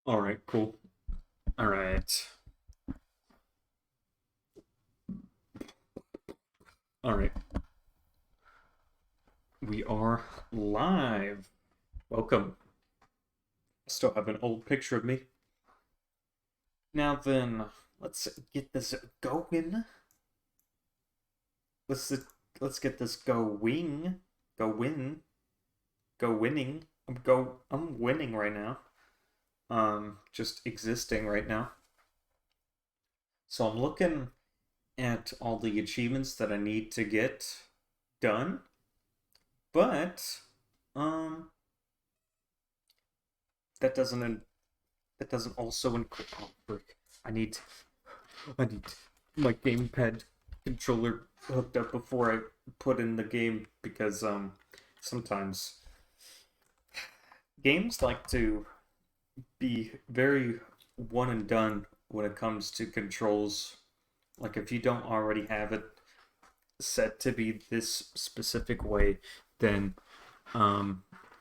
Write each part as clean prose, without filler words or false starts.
Alright, cool. Alright. Alright. We are live. Welcome. Still have an old picture of me. Now then, let's get this going. Let's get this going. Go win. Go winning. I'm winning right now. Just existing right now. So I'm looking at all the achievements that I need to get done. But that doesn't also include. Oh, frick. I need my gamepad controller hooked up before I put in the game because sometimes games like to be very one and done when it comes to controls. Like if you don't already have it set to be this specific way, then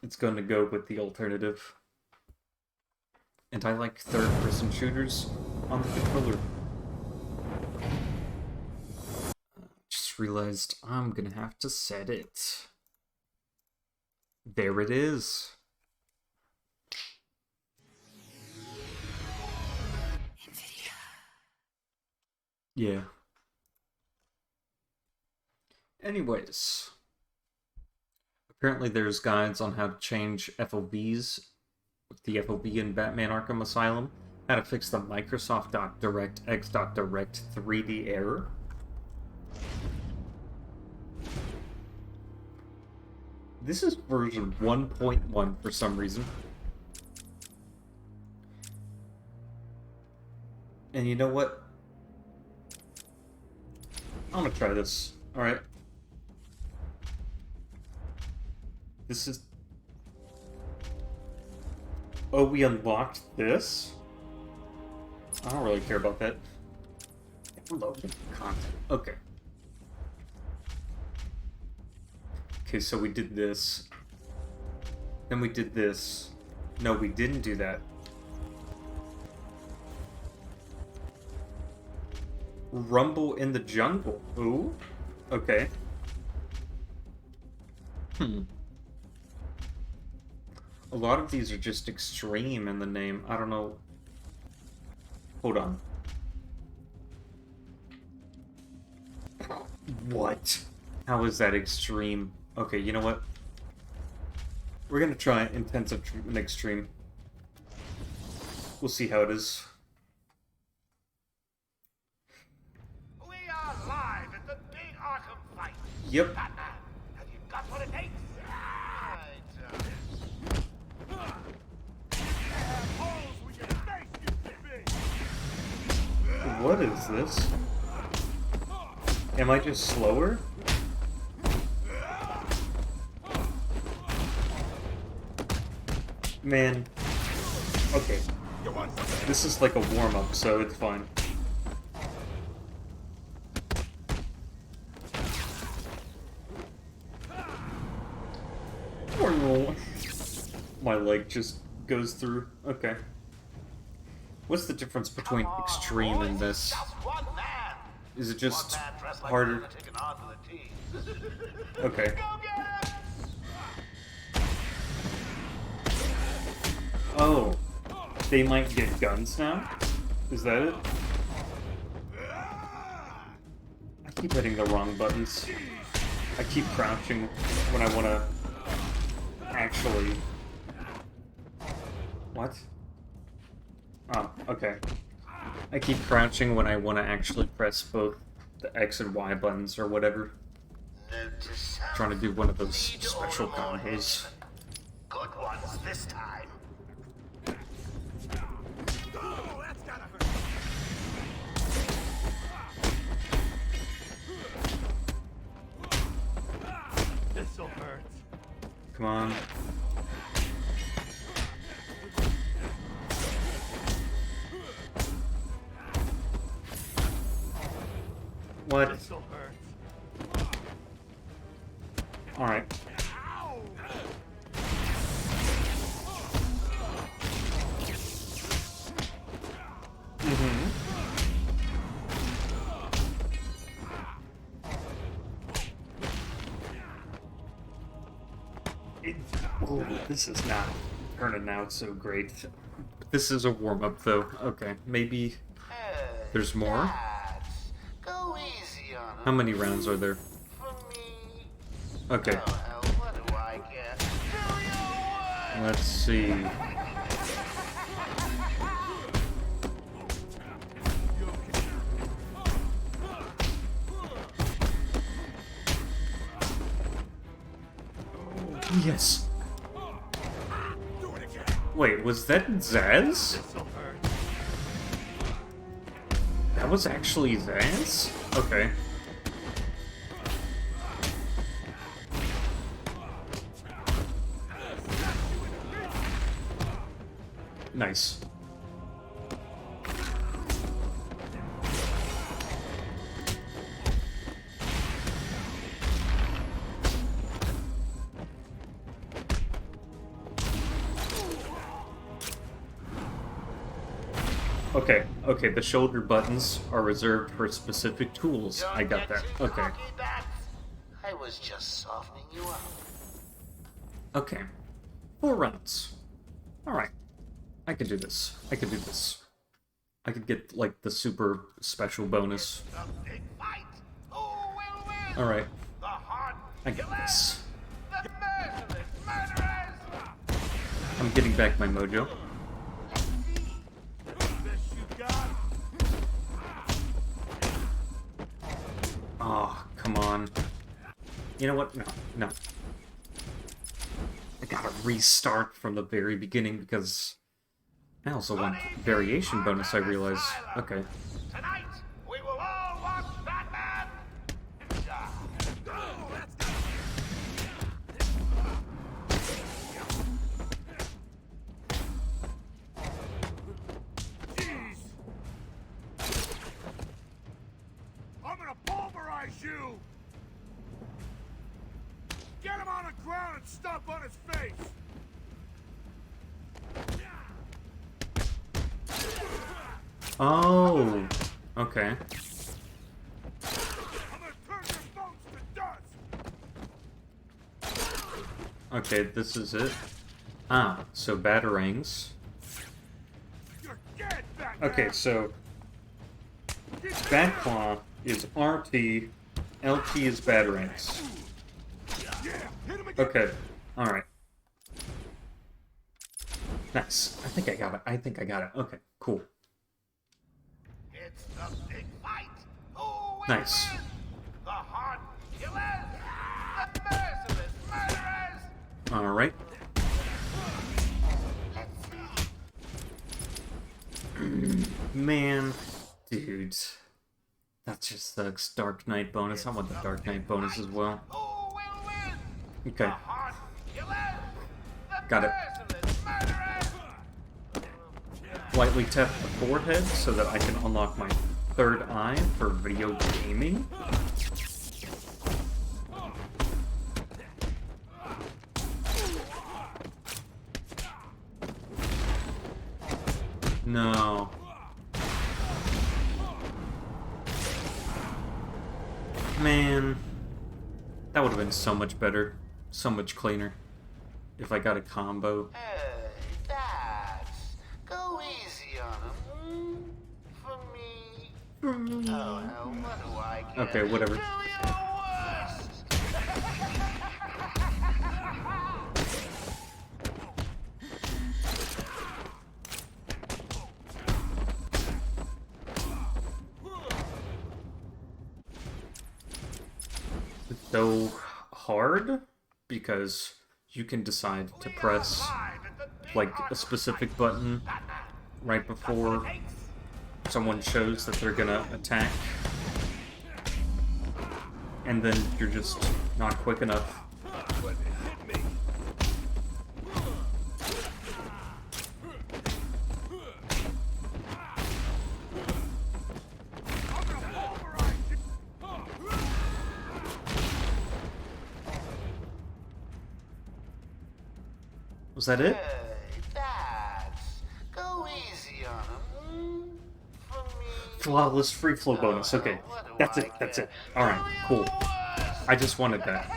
it's going to go with the alternative. And I like third-person shooters on the controller. Just realized I'm gonna have to set it. There it is. Yeah. Anyways. Apparently there's guides on how to change FOVs with the FOV in Batman Arkham Asylum, how to fix the Microsoft DocDirectX.Direct 3D error. This is version 1.1 for some reason. And you know what? I'm gonna try this. Alright. This is... Oh, we unlocked this? I don't really care about that. Loading content. Okay. Okay, so we did this. Then we did this. No, we didn't do that. Rumble in the jungle. Ooh. Okay. A lot of these are just extreme in the name. I don't know. Hold on. What? How is that extreme? Okay, you know what? We're gonna try intensive and extreme. We'll see how it is. We are live at the big Arkham fight. Yep. Batman, have you got what it takes? What is this? Am I just slower? Man. Okay. This is like a warm-up, so it's fine. My leg just goes through. Okay. What's the difference between extreme and this? Is it just harder? Okay. Oh. They might get guns now? Is that it? I keep hitting the wrong buttons. I keep crouching when I want to actually... What? Oh, okay. I keep crouching when I want to actually press both the X and Y buttons or whatever. Trying to do one of those special combos. Good ones this time. Oh, that's gotta hurt. This'll hurt. Come on. What? This'll hurt. Alright. Oh, this is not turning out so great. This is a warm-up, though. Okay, maybe there's more? Lads, go easy on 'em. How many rounds are there? For me. Okay, Oh, hell, what do I get? Do your work! let's see. Yes. Wait, was that Zaz? That was actually Zaz? Okay. Nice. Okay, the shoulder buttons are reserved for specific tools. I got that. Okay. I was just softening you up. Okay. 4 rounds. Alright. I could do this. I could do this. I could get, like, the super special bonus. The big fight. Who will win? Alright. The hardened I got killers? this. The merciless murderers? I'm getting back my mojo. Best you got? Oh, come on. You know what? No. I gotta restart from the very beginning because I also want variation bonus, I realize. Okay. Tonight, we will all watch Batman. Jeez. I'm gonna pulverize you. Get him on the ground and stomp on his face. Oh, okay. I'm gonna turn your bones to dust. Okay, this is it. Ah, so batarangs. You're dead, Batman. Okay, so Batclaw is RT, LT is batarangs. Yeah, hit him again. Okay, alright. Nice. I think I got it. Okay, cool. It's the big fight. Who will Nice. win? The hardened killers? The merciless murderers? Alright. Let's see. Man, dude. That just sucks. Dark Knight bonus. I want the Dark Knight bonus as well. Who will win? Okay, The hardened killers? The got it. merciless murderers? Lightly tap the forehead so that I can unlock my third eye for video gaming. No. Man. That would have been so much better. So much cleaner. If I got a combo. Hey, Dads, go easy on him. For me. Oh, hell, what do I get? Okay, whatever. Do your worst. It's so hard because you can decide to press like a specific button right before someone shows that they're gonna attack, and then you're just not quick enough. Was that it? Hey, Dads, go easy on him. Flawless free flow bonus. Okay, that's it. That's it. All right, cool. I just wanted that.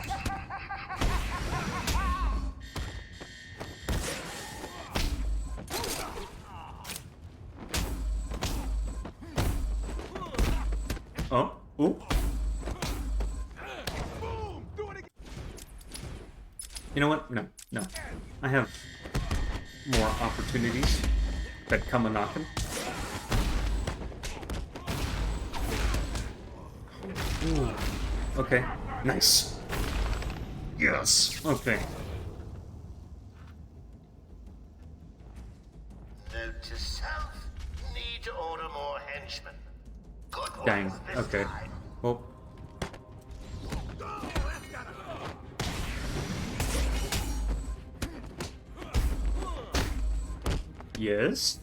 Oh, ooh. You know what? No, no. I have more opportunities that come a knocking. Ooh. Okay, nice. Yes. Okay. Note to self: need to order more henchmen. Good Dang. ones this Okay. time. Well. Yes.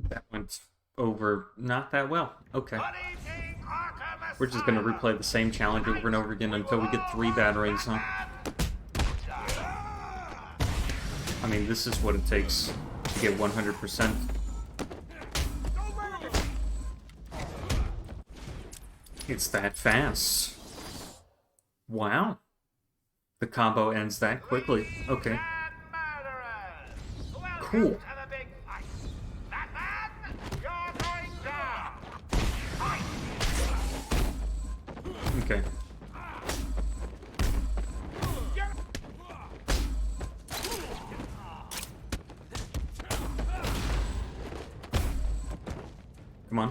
That went over not that well. Okay. Good evening, Arkham We're just gonna replay the same challenge over and over again until we get 3 batarangs, huh? I mean, this is what it takes to get 100%. It's that fast. Wow. The combo ends that quickly. Okay. Cool. Okay. Come on.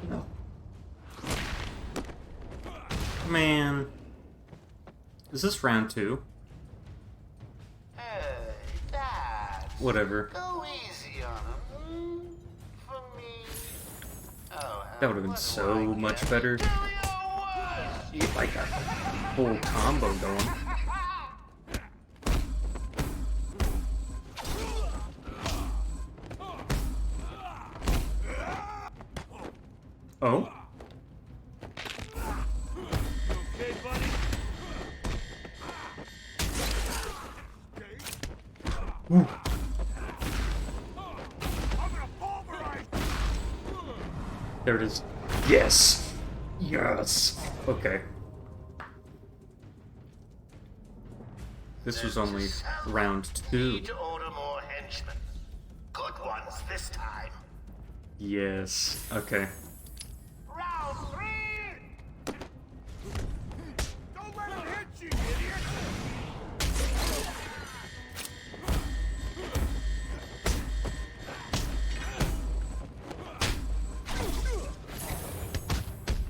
No. Man. Is this round 2? Hey, Dad. Whatever. Go easy on him. For me. Oh, That would have been so much better. You get like a whole combo going. Oh? Ooh. There it is. Yes! Yes! Okay. This was only round 2. Need to order more henchmen. Good ones this time. Yes. Okay. Round 3! Don't let him hit you, idiot!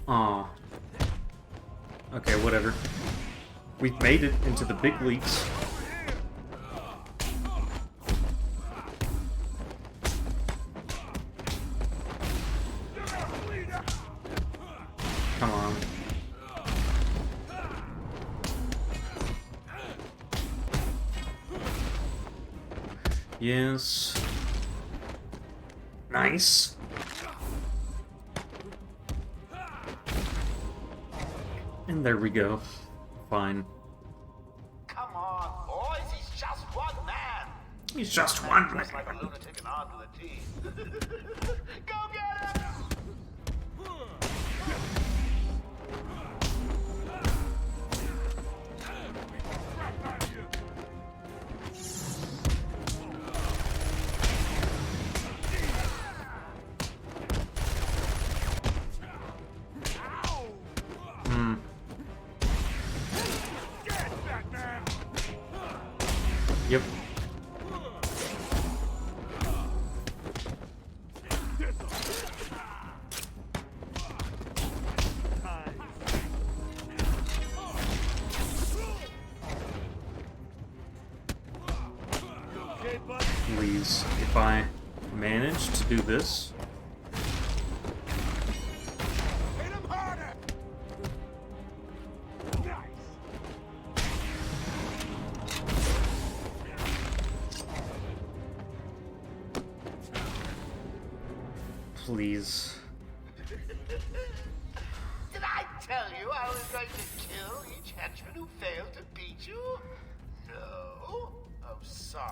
Aw. Okay, whatever. We've made it into the big leagues. Come on. Yes. Nice. And there we go. Fine. Come on, boys, he's just one man. He's just one. Dressed like a lunatic and on to the team. Go get him! Yep. Please, if I manage to do this. please. Did I tell you I was going to kill each henchman who failed to beat you? No? Oh, sorry.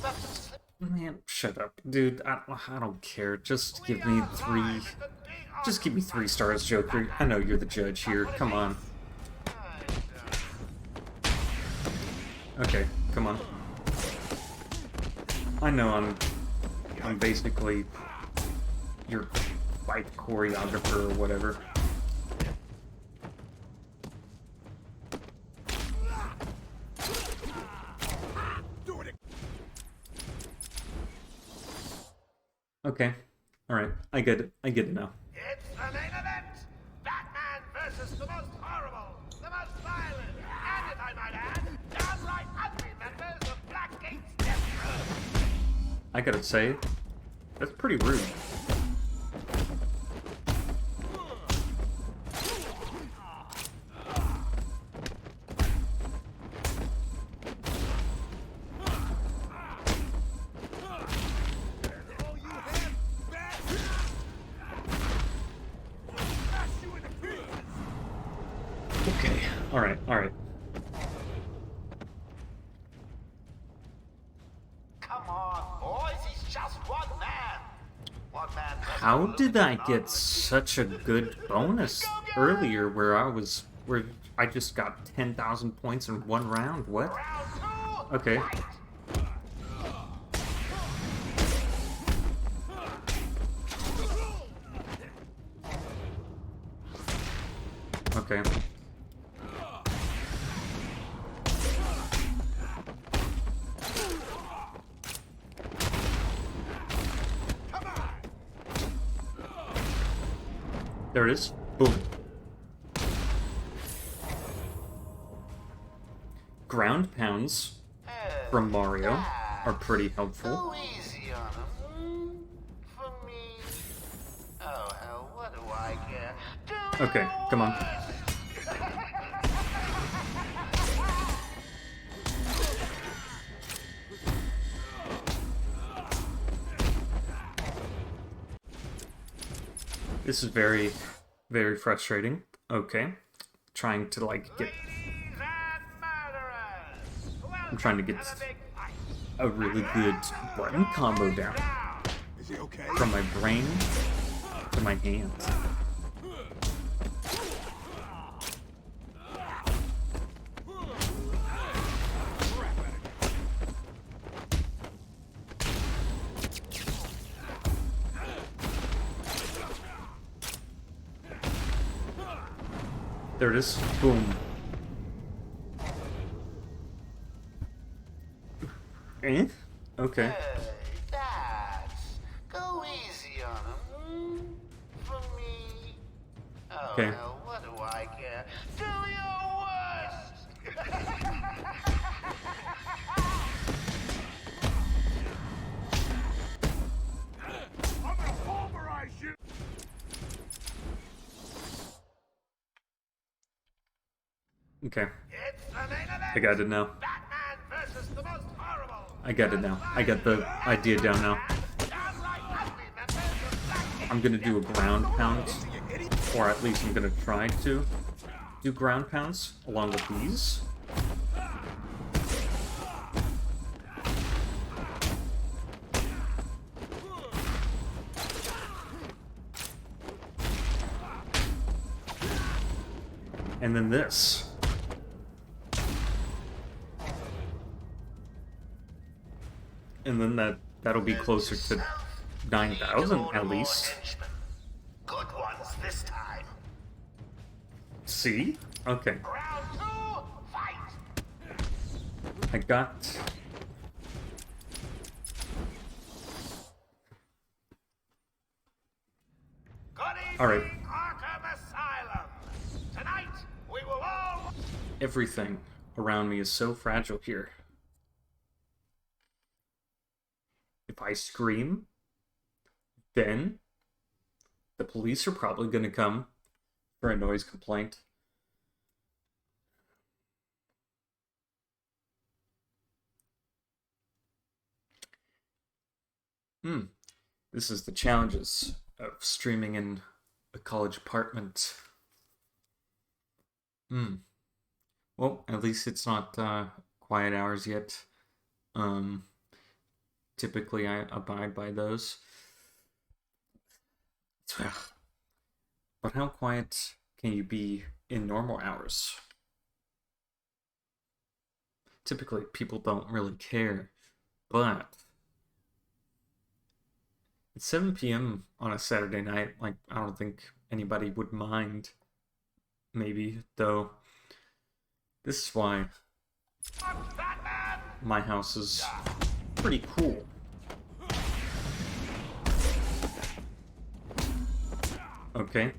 Must have slipped. Man, shut up, dude. I don't care. Just give me three. Just give me 3 stars, Joker. I know you're the judge here. Come on. Okay, come on. I know I'm basically your fight choreographer or whatever. Okay. Alright. I get it. I get it now. It's the main event! Batman versus the most horrible, the most violent, and if I might add, downright ugly members of Blackgate's Death Row. I gotta say, that's pretty rude. Okay, alright, alright. Come on, boys, he's just one man. One man. How did I get such a good bonus earlier where I just got 10,000 points in 1 round? What? Round 2. Okay. Fight. Okay. There it is. Boom. Ground pounds from Mario are pretty helpful. Go easy on him. For me. Oh, hell, what do I care? Do Okay, come on. This is very, very frustrating. Okay. Trying to, like, get... I'm trying to get a really good button combo down. Is he okay? From my brain to my hands. There it is. Boom. Eh? Okay. Hey, that's. Go easy on him. For me. Oh, Okay. hell, what do I care? Do your worst! I'm gonna pulverize you! Okay. It's the main event! I got it now. Batman versus the most horrible! I got it now. I got the idea down now. Downright ugly members of Blackgate. I'm gonna do a ground pound. Or at least I'm gonna try to do ground pounds along with these. And then this. And then that'll be closer to 9,000 at least. Good ones this time. See? Okay. Round 2, fight! I got... Good evening, Alright. Arkham Asylum. Tonight, we will all... Everything around me is so fragile here. If I scream, then the police are probably going to come for a noise complaint. This is the challenges of streaming in a college apartment. Well, at least it's not quiet hours yet. Um, Typically I abide by those. But how quiet can you be in normal hours? Typically people don't really care, but it's 7 p.m. on a Saturday night. Like, I don't think anybody would mind. Maybe, though. This is why my house is pretty cool. Okay.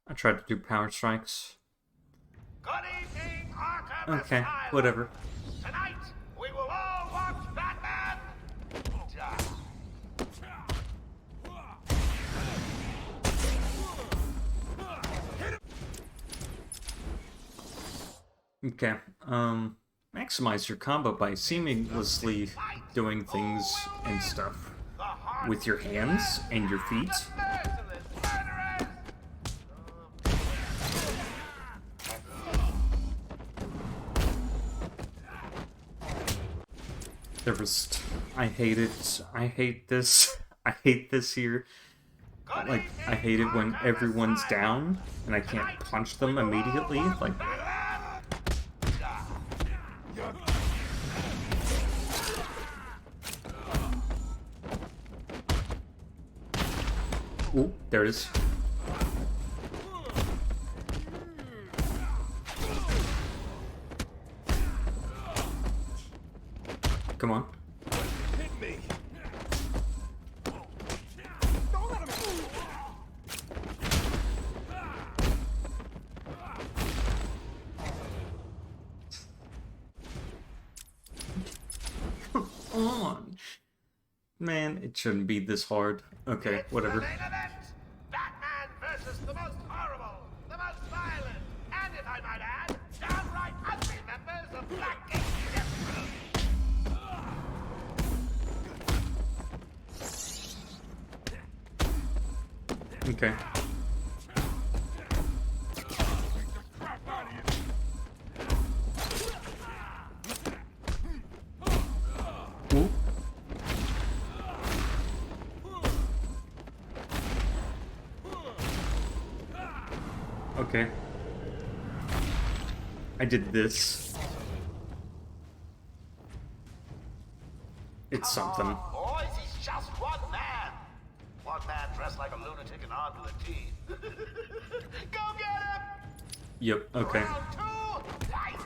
I tried to do power strikes. Good evening, Arkham Okay, Asylum. whatever. Tonight, we will all watch Batman. Okay, maximize your combo by seamlessly doing things and stuff with your hands and your feet. Merciless murderers. I hate it. I hate this. I hate this here. Like, I hate it when everyone's down and I can't punch them immediately. Like, ooh, there it is. Come on. Hit me. Come on. Man, it shouldn't be this hard. Okay, whatever. The main event. Batman versus the most horrible, the most violent, and if I might add, downright ugly members of Blackgate's Death Row. Okay. Ooh. Okay. I did this. It's something. Boys, he's just one man. One man dressed like a lunatic and armed with a key. Go get him! Yep, okay. Round two, fight!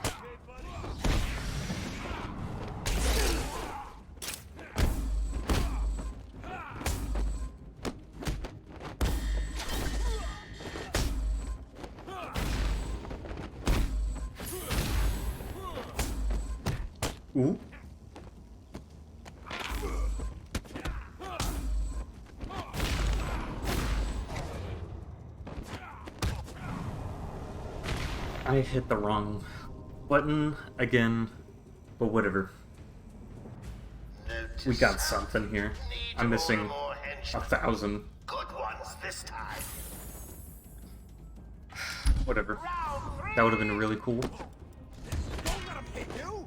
Ooh. I hit the wrong button again, but whatever. We got something here. I'm missing 1,000. Good ones this time. Whatever. That would have been really cool. Don't let him hit you.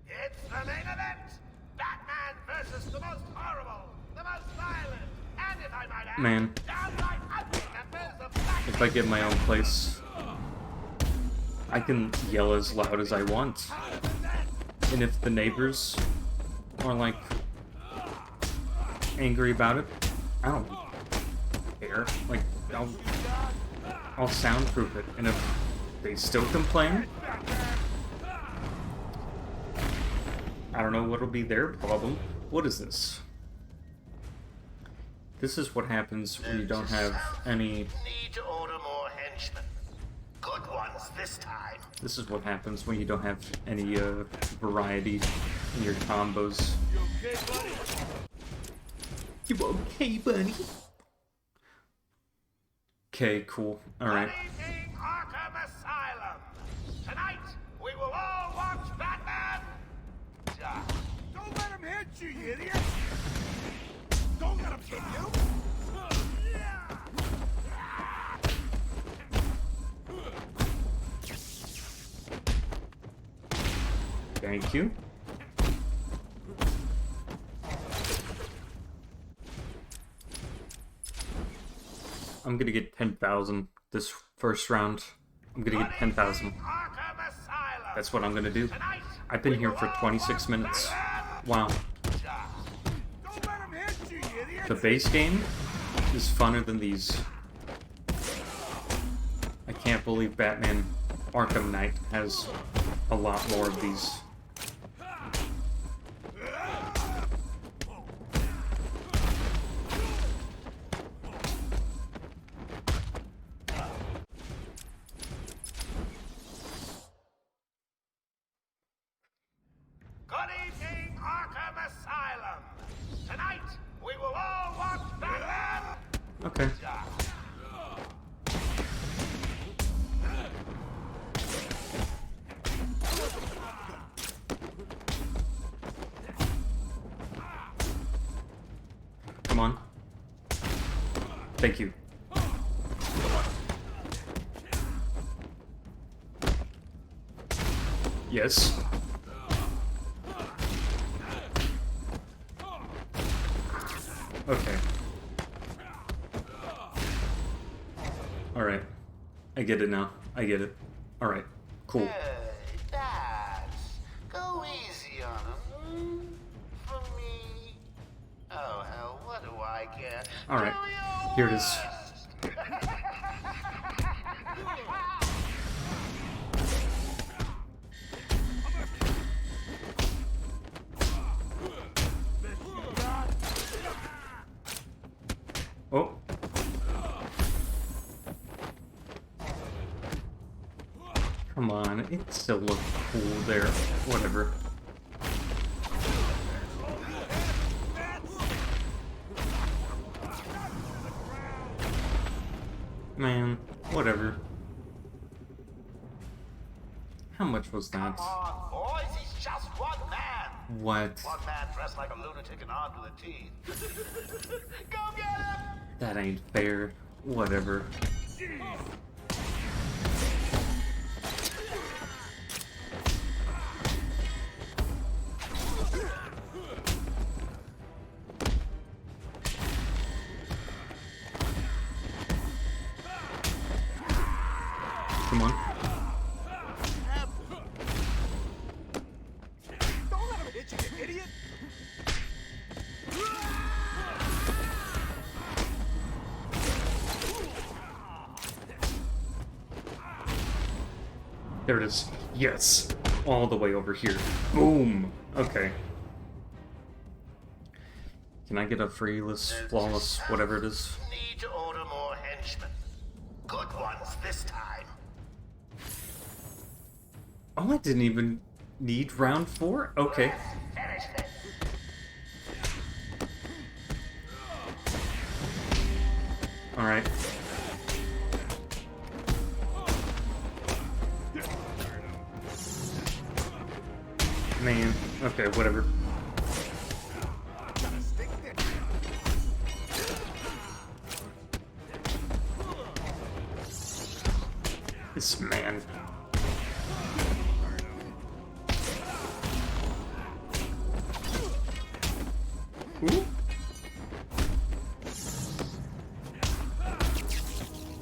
It's the main event. Batman versus the most horrible, the most violent, and if I might add, Man, downright ugly members of Blackgate's. if I get my own place, I can yell as loud as I want. And if the neighbors are like angry about it, I don't care. Like, I'll soundproof it, and if they still complain, I don't know what'll be their problem. What is this? This is what happens when you don't have any Need to order more henchmen. this time. This is what happens when you don't have any variety in your combos. You okay, buddy? You okay, buddy? Okay, cool. Alright. Good evening, Arkham Asylum. Tonight, we will all watch Batman die. Don't let him hit you, you idiot! Don't let him hit you! Thank you. I'm gonna get 10,000 this first round. I'm gonna get 10,000. That's what I'm gonna do. I've been here for 26 minutes. Wow. Don't let him hit you, you idiot! The base game is funner than these. I can't believe Batman Arkham Knight has a lot more of these. Good evening, Arkham Asylum. Tonight, we will all watch Batman Okay. die. Come on. Thank you. Yes. Okay. Alright. I get it now. I get it. Alright. Cool. Hey, Bats, go easy on him. For me. Oh, hell, what do I care? Alright. Do your Here it is. worst. Oh. Come on. It still looked cool there. Whatever. Man, whatever. How much was that? Come on, boys, he's just one man. What? One man dressed like a lunatic and armed with a teeth. Go get him! That ain't fair. Whatever. Come on. Don't let him hit you, you idiot! There it is. Yes. All the way over here. Boom. Okay. Can I get a freeless, flawless, whatever it is? Need to order more henchmen. Good ones this time. Oh, I didn't even need round 4? Okay. Finish this. Alright. Man. Okay, whatever. Gotta stick there. This man. Ooh.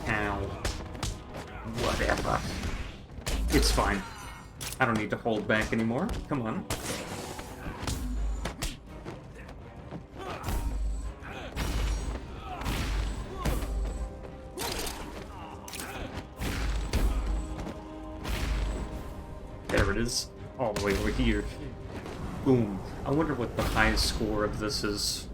Ow. Whatever. It's fine. I don't need to hold back anymore. Come on. There it is. All the way over here. Boom. I wonder what the highest score of this is.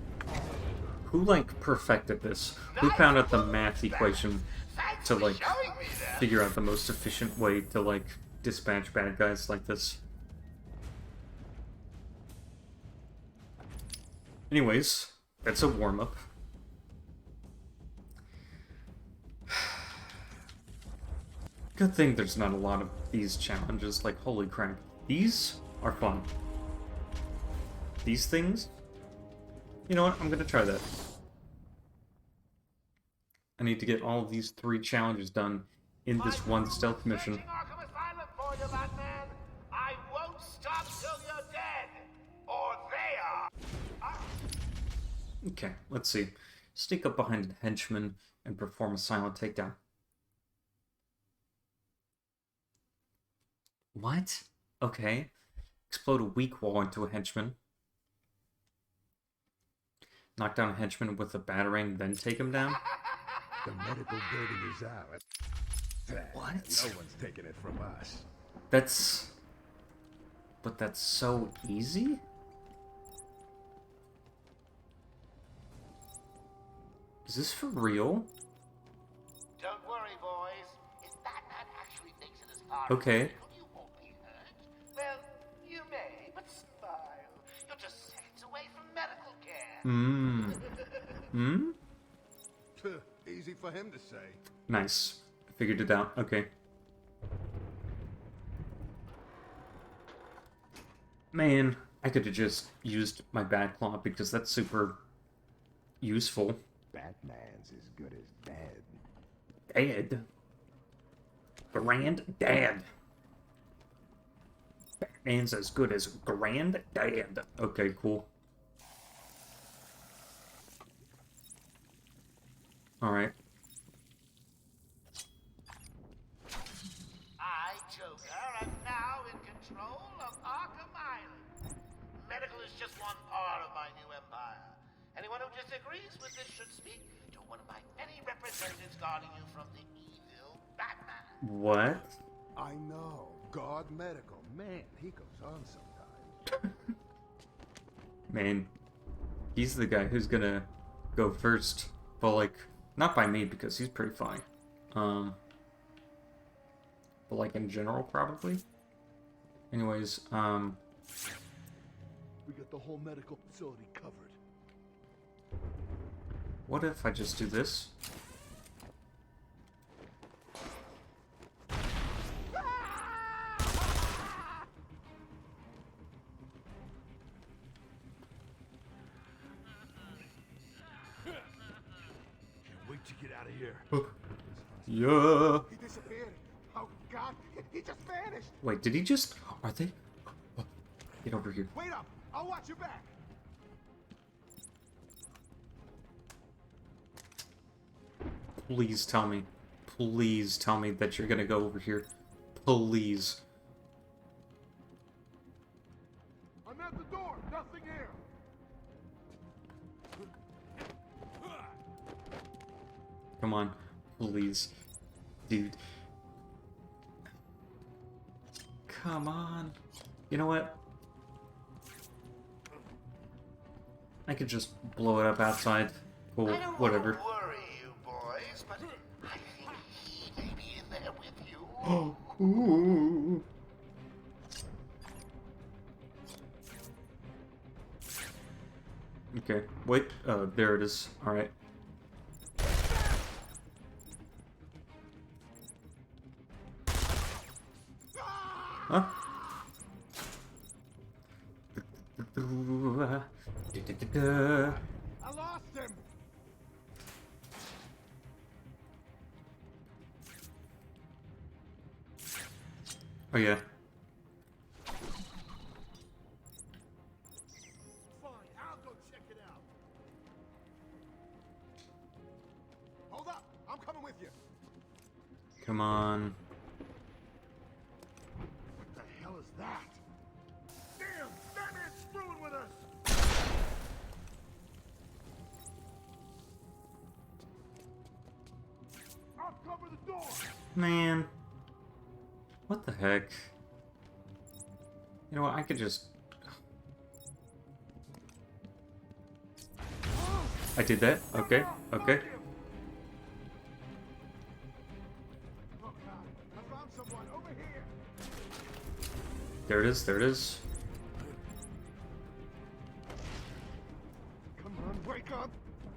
Who, like, perfected this? Who found out the math equation? Thanks to like Showing me that. figure out the most efficient way to like dispatch bad guys like this. Anyways, that's a warm-up. Good thing there's not a lot of these challenges, like holy crap. These are fun. These things? You know what? I'm gonna try that. I need to get all of these 3 challenges done in this one stealth mission. Searching Arkham Asylum for you, Batman. I won't stop till you're dead. Or they are. Okay, let's see. Sneak up behind a henchman and perform a silent takedown. What? Okay. Explode a weak wall into a henchman. Knock down a henchman with a batarang, then take him down? The medical building is ours. What? No one's taking it from us. That's... But that's so easy? Is this for real? Don't worry, boys. If Batman actually makes it as far Okay. as you won't be hurt. Well, you may, but smile. You're just seconds away from medical care. Easy for him to say. Nice. I figured it out. Okay. Man, I could have just used my Bat Claw because that's super useful. Batman's as good as dead. Dead. Granddad. Batman's as good as Granddad. Okay, cool. Alright. I, Joker, am now in control of Arkham Island. Medical is just one part of my new empire. Anyone who disagrees with this should speak to one of my many representatives guarding you from the evil Batman. What? I know. God Medical. Man, he goes on sometimes. Man, he's the guy who's gonna go first. But, like, not by me, because he's pretty fine. But, like, in general, probably. Anyways, We got the whole medical facility covered. what if I just do this? Can't wait to get out of here. Yeah. He disappeared. Oh, God. He just vanished. Wait, did he just... Are they... Get over here. Wait up. I'll watch your back. Please tell me. Please tell me that you're gonna go over here. Please. I'm at the door. Nothing here. Come on. Please. Dude. Come on. You know what? I could just blow it up outside. Cool, I don't whatever. want to worry you, boys, but I think he may be in there with you. Oh, ooh. Okay, wait. There it is. Alright. Huh? I lost him. Oh yeah. Fine. I'll go check it out. Hold up. I'm coming with you. Come on. What the hell is that? Damn! Batman's screwing with us! I'll cover the door! Man. What the heck? You know what, I could just... I did that. Okay, okay. There it is, there it is. Come on, wake up!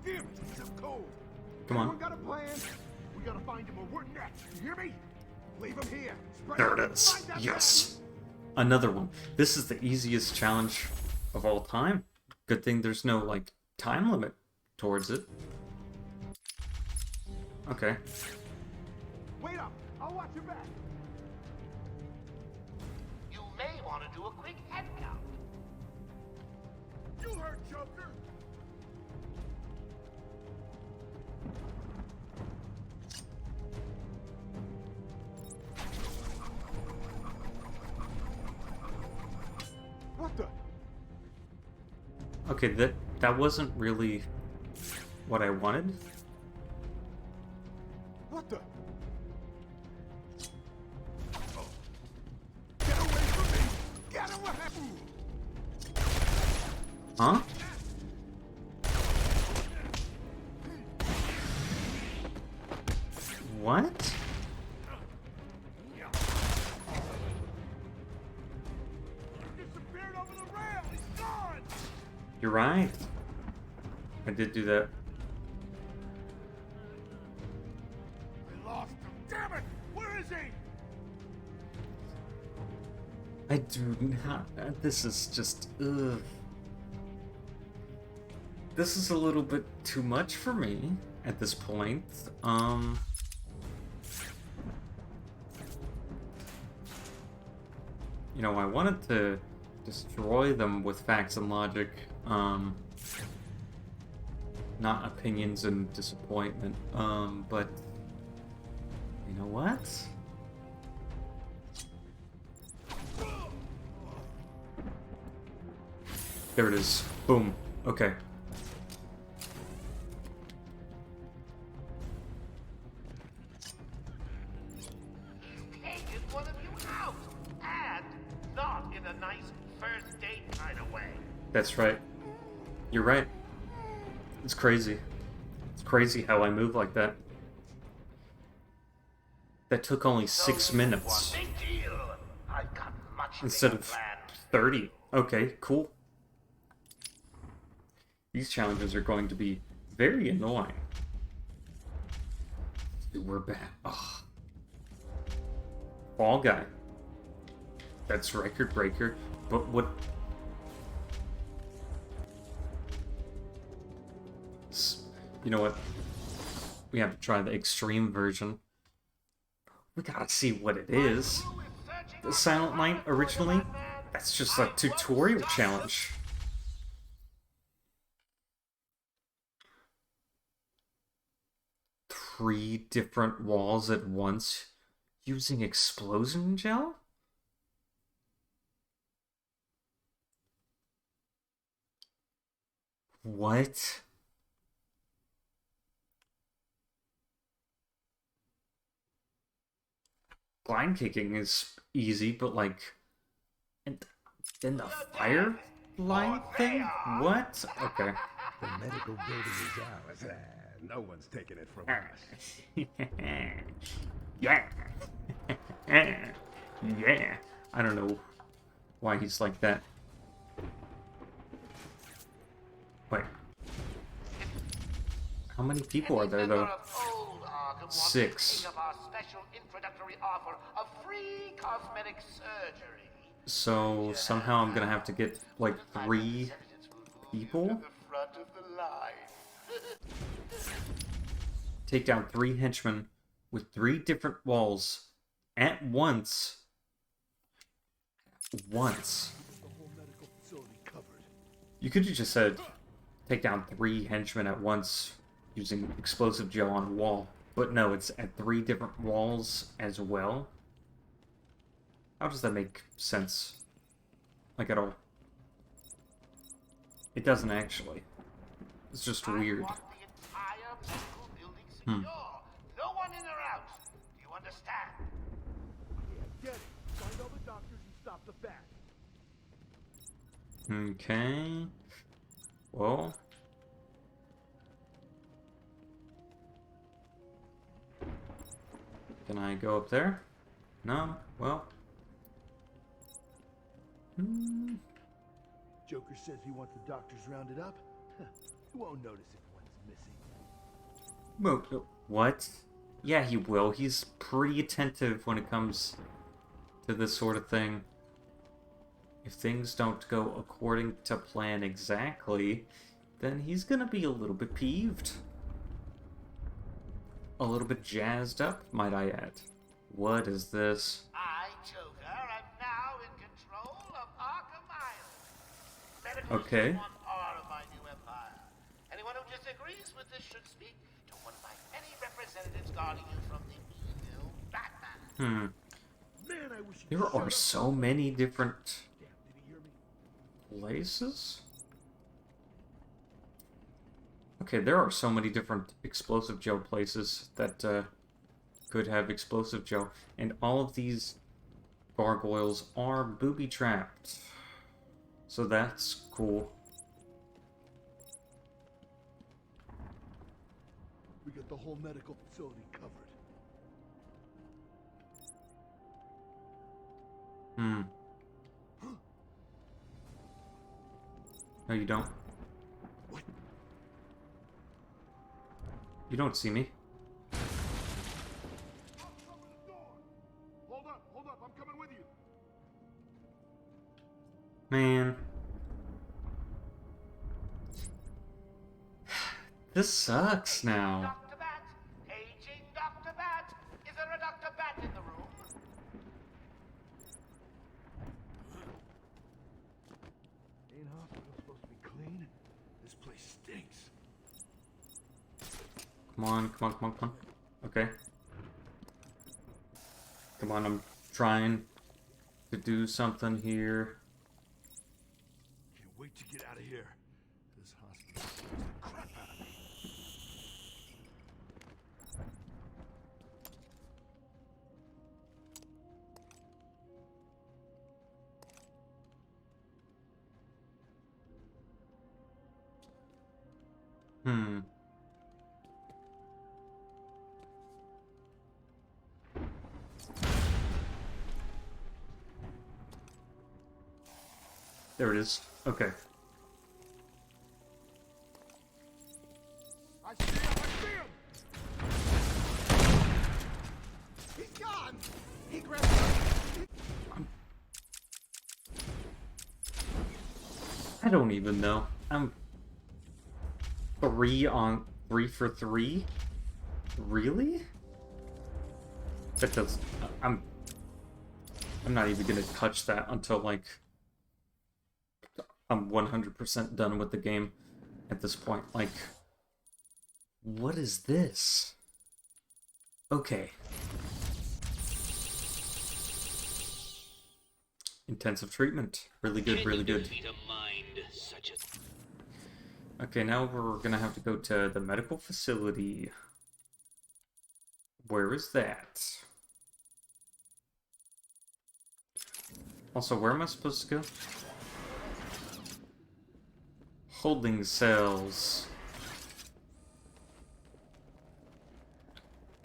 Damn it, he's up cold. Come on. Everyone got a plan? We gotta find him or we're next. You hear me? Leave him here. Spread There out it and is. find that Yes. Another one. This is the easiest challenge of all time. Good thing there's no, like, time limit towards it. Okay. man. Wait up! I'll watch your back. You may want to do a quick head count. You heard Joker. What the? Okay, that wasn't really what I wanted. What the? Get away from me! Get away! Huh? What? Disappeared over the rail! He's gone! You're right. I did do that. We lost him! Damn it! Where is he? I do not. This is just. Ugh. This is a little bit too much for me at this point. You know, I wanted to destroy them with facts and logic, not opinions and disappointment. But you know what? There it is. Boom. Okay. He's taken one of you out, and not in a nice first date kind of way. That's right. You're right. It's crazy. It's crazy how I move like that. That took only 6 minutes Big deal. I've got much instead bigger of plans. 30. Okay, cool. These challenges are going to be very annoying. We're back. Ugh. Fall Guy. That's record breaker. But what? You know what? We have to try the extreme version. We gotta see what it is. The Silent Night originally, that's just a tutorial challenge. Three different walls at once using explosion gel? What? Blind kicking is easy, but like, and then the fire line thing? What? Okay. The medical building is ours. No one's taking it from us. Yeah. Yeah. I don't know why he's like that. Wait. How many people are there though? 6. Take up our special introductory offer of free cosmetic surgery. So somehow I'm gonna have to get like 3 people? The front of the line. Take down 3 henchmen with 3 different walls at once. Once. You could have just said take down 3 henchmen at once using explosive gel on a wall. But no, it's at 3 different walls as well. How does that make sense? Like at all? It doesn't actually. It's just weird. I want the entire medical building secure. No one in or out. Do you understand? Get it. Find all the doctors and stop the bat. Okay. Well. Can I go up there? No? Well. Joker says he wants the doctors rounded up. He won't notice if one's missing. What? Yeah, he will. He's pretty attentive when it comes to this sort of thing. If things don't go according to plan exactly, then he's gonna be a little bit peeved. A little bit jazzed up, might I add. What is this? I, Joker, am now in control of Arkham Island. Medical Okay. is just one part of my new empire. Anyone who disagrees with this should speak to one of my many representatives guarding you from the evil Batman. Man, I wish There are so many different places? Okay, there are so many different Explosive Joe places that could have Explosive Joe. And all of these gargoyles are booby-trapped. So that's cool. We got the whole medical facility covered. No, you don't. What? You don't see me. Hold up, I'm coming with you. Man. This sucks now. Dr. Bat, paging Dr. Bat. Is there a Dr. Bat in the room? Ain't hospital supposed to be clean? This place stinks. Come on, come on, come on, come on. Okay. Come on, I'm trying to do something here. Can't wait to get out of here. This hospital scares the crap out of me. There it is. Okay. I see him! He's gone! He grabbed I don't even know. I'm 3 for 3? Really? That does. I'm not even gonna touch that until like I'm 100% done with the game at this point. Like, what is this? Okay. Intensive treatment. Really good, really good. Okay, now we're gonna have to go to the medical facility. Where is that? Also, where am I supposed to go? Holding cells.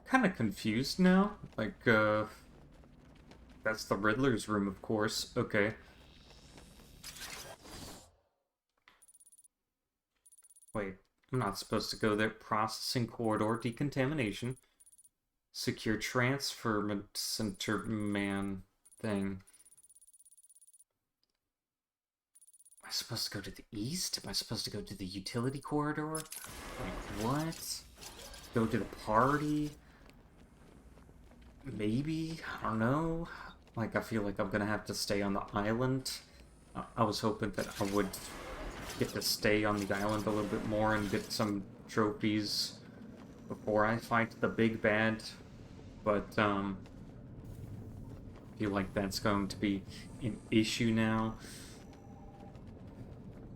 Kind of confused now. Like, that's the Riddler's room, of course. Okay. Wait, I'm not supposed to go there. Processing corridor, decontamination. Secure transfer center man thing. Am I supposed to go to the east? Am I supposed to go to the utility corridor? Like, what? Go to the party? Maybe? I don't know. Like, I feel like I'm gonna have to stay on the island. I was hoping that I would get to stay on the island a little bit more and get some trophies before I fight the big bad. But, I feel like that's going to be an issue now.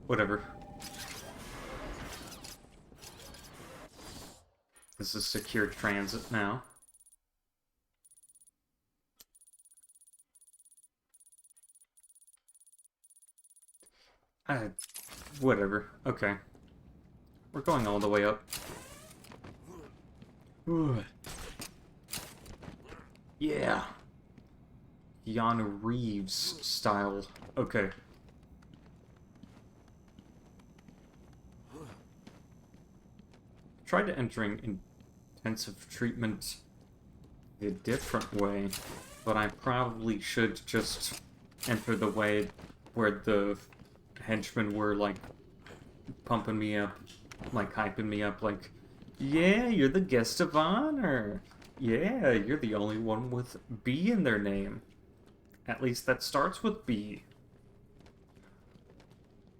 Whatever. This is secure transit now. Whatever. Okay. We're going all the way up. Yeah. Keanu Reeves style. Okay. Tried entering intensive treatment a different way, but I probably should just enter the way where the henchmen were, like, pumping me up, like, hyping me up, like, yeah, you're the guest of honor. Yeah, you're the only one with B in their name. At least that starts with B.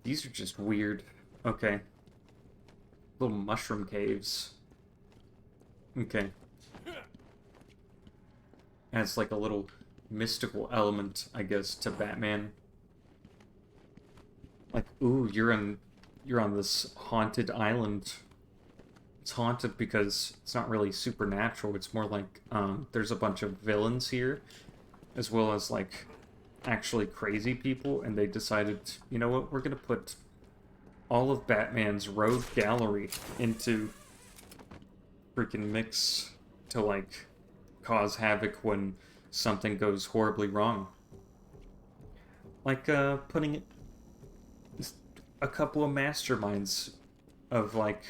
These are just weird. Okay. Little mushroom caves. Okay. Adds like a little mystical element, I guess, to Batman. Like, ooh, you're on this haunted island. It's haunted because it's not really supernatural. It's more like there's a bunch of villains here, as well as like actually crazy people, and they decided, you know what, we're gonna put all of Batman's rogue gallery into freaking mix to like cause havoc when something goes horribly wrong. Like putting a couple of masterminds of like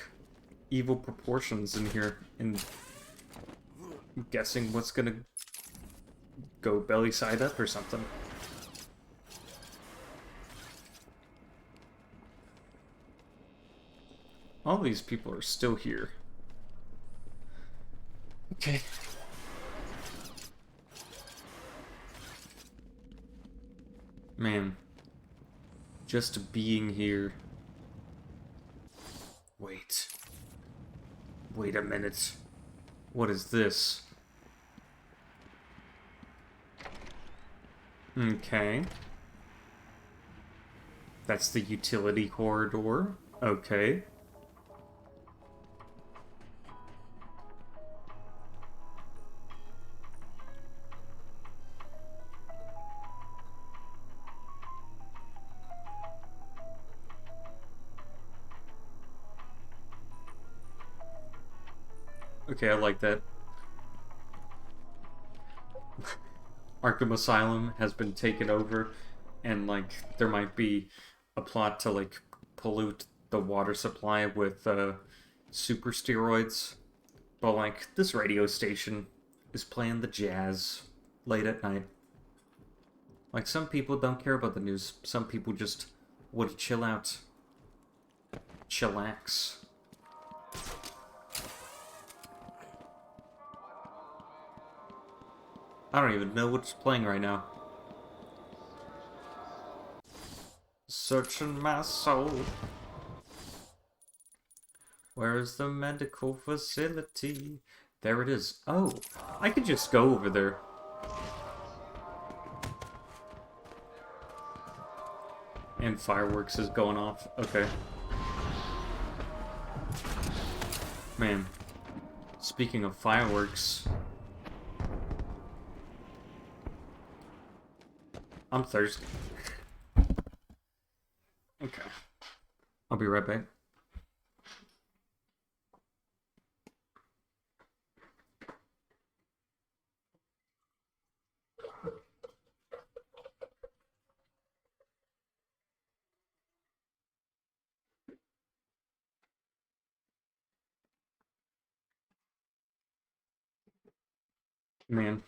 evil proportions in here and guessing what's gonna go belly side up or something. All these people are still here. Okay. Man. Just being here. Wait. Wait a minute. What is this? Okay. That's the utility corridor. Okay. Okay, I like that. Arkham Asylum has been taken over, and like there might be a plot to like pollute the water supply with super steroids. But like this radio station is playing the jazz late at night. Like some people don't care about the news. Some people just want to chill out. Chillax. I don't even know what's playing right now. Searching my soul. Where's the medical facility? There it is. Oh, I could just go over there. And fireworks is going off. Okay. Man. Speaking of fireworks, I'm thirsty. Okay. I'll be right back. Man.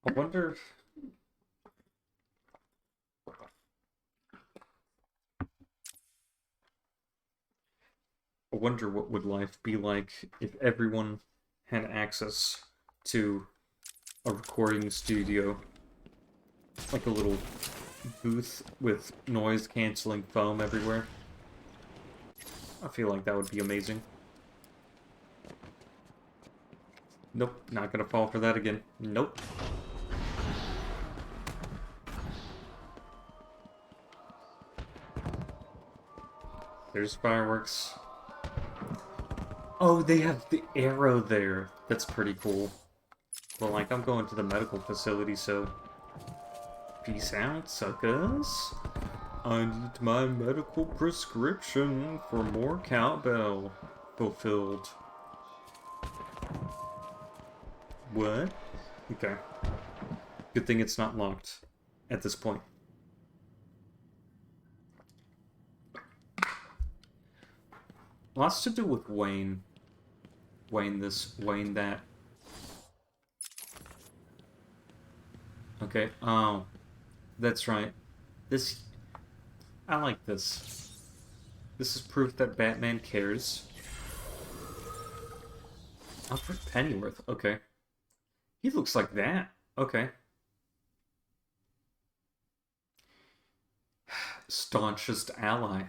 I wonder... I wonder what would life be like if everyone had access to a recording studio. Like a little booth with noise-canceling foam everywhere. I feel like that would be amazing. Nope, not gonna fall for that again. Nope. There's fireworks. Oh, they have the arrow there. That's pretty cool. Well, like, I'm going to the medical facility, so... Peace out, suckers. I need my medical prescription for more cowbell fulfilled. What? Okay. Good thing it's not locked at this point. Lots to do with Wayne. Wayne this, Wayne that. Okay, oh. That's right. This... I like this. This is proof that Batman cares. Alfred Pennyworth, okay. He looks like that. Okay. Staunchest ally.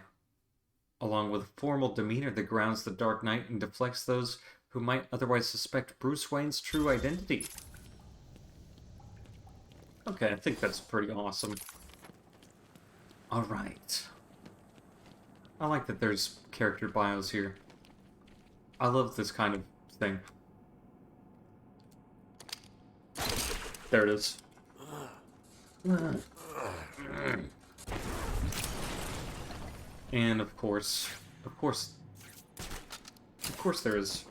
Along with formal demeanor that grounds the Dark Knight and deflects those who might otherwise suspect Bruce Wayne's true identity. Okay, I think that's pretty awesome. Alright. I like that there's character bios here. I love this kind of thing. There it is. And of course there is.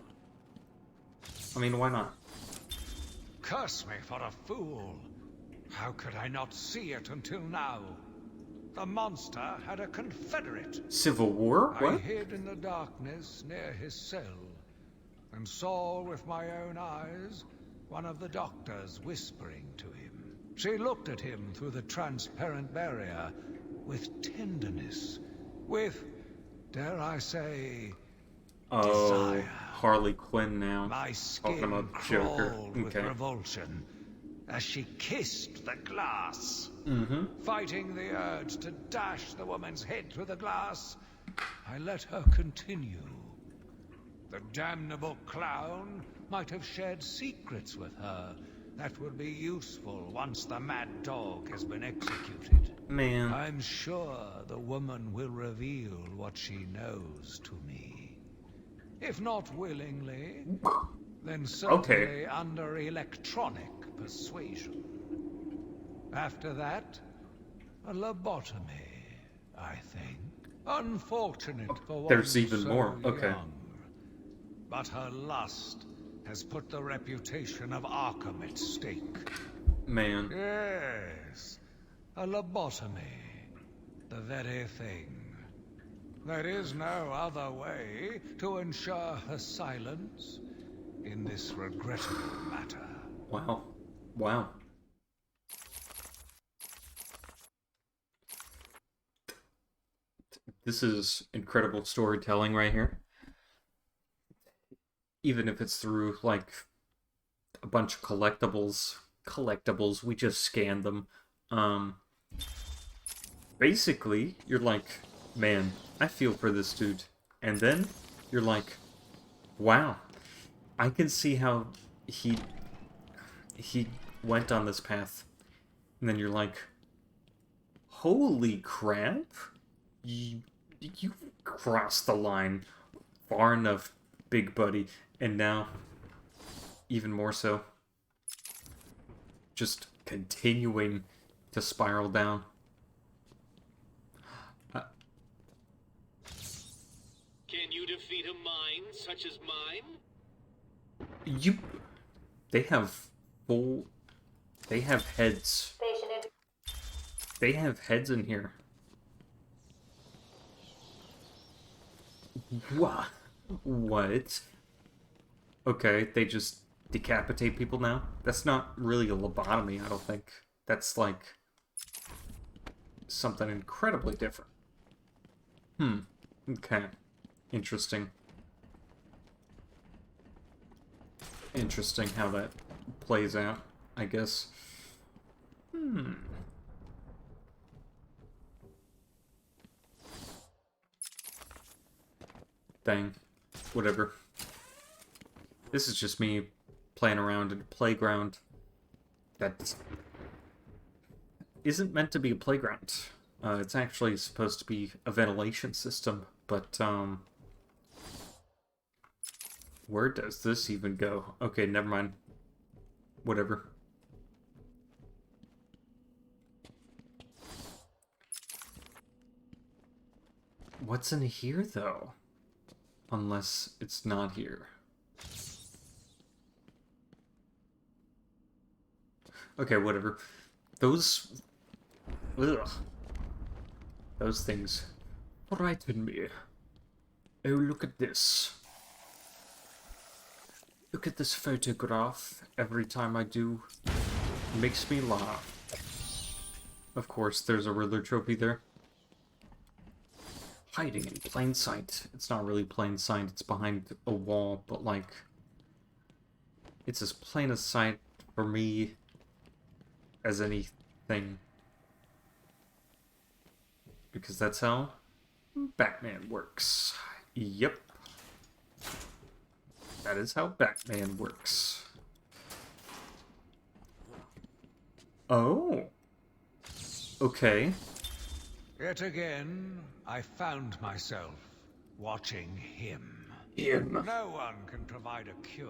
I mean, why not? Curse me for a fool. How could I not see it until now? The monster had a confederate. Civil War? What? I hid in the darkness near his cell and saw with my own eyes one of the doctors whispering to him. She looked at him through the transparent barrier with tenderness, with, dare I say, desire. Harley Quinn now. My Talking skin about Joker. crawled with Okay. revulsion as she kissed the glass. Mm-hmm. Fighting the urge to dash the woman's head through the glass, I let her continue. The damnable clown might have shared secrets with her that would be useful once the mad dog has been executed. Man. I'm sure the woman will reveal what she knows to me. If not willingly, then certainly under electronic persuasion. After that, a lobotomy, I think. Unfortunate for one There's even so more. Okay. young. But her lust has put the reputation of Arkham at stake. Man. Yes, a lobotomy. The very thing. There is no other way to ensure her silence in this regrettable matter. Wow. Wow. This is incredible storytelling right here. Even if it's through, like, a bunch of collectibles, we just scan them. Basically, you're like, man, I feel for this dude. And then, you're like, wow, I can see how he went on this path. And then you're like, holy crap, you crossed the line far enough, big buddy. And now, even more so, just continuing to spiral down. Can you defeat a mind such as mine? They have heads. They have heads in here. What? Okay, they just decapitate people now? That's not really a lobotomy, I don't think. That's like something incredibly different. Okay. Interesting. Interesting how that plays out, I guess. Dang. Whatever. This is just me playing around in a playground that isn't meant to be a playground. It's actually supposed to be a ventilation system, but, where does this even go? Okay, never mind. Whatever. What's in here, though? Unless it's not here. Okay, whatever. Those... Ugh. Those things frighten me. Oh, look at this. Look at this photograph. Every time I do, it makes me laugh. Of course, there's a Riddler trophy there. Hiding in plain sight. It's not really plain sight, it's behind a wall, but like... It's as plain as sight for me as anything. Because that's how Batman works. Yep. That is how Batman works. Oh. Okay. Yet again, I found myself watching him. Him. No one can provide a cure.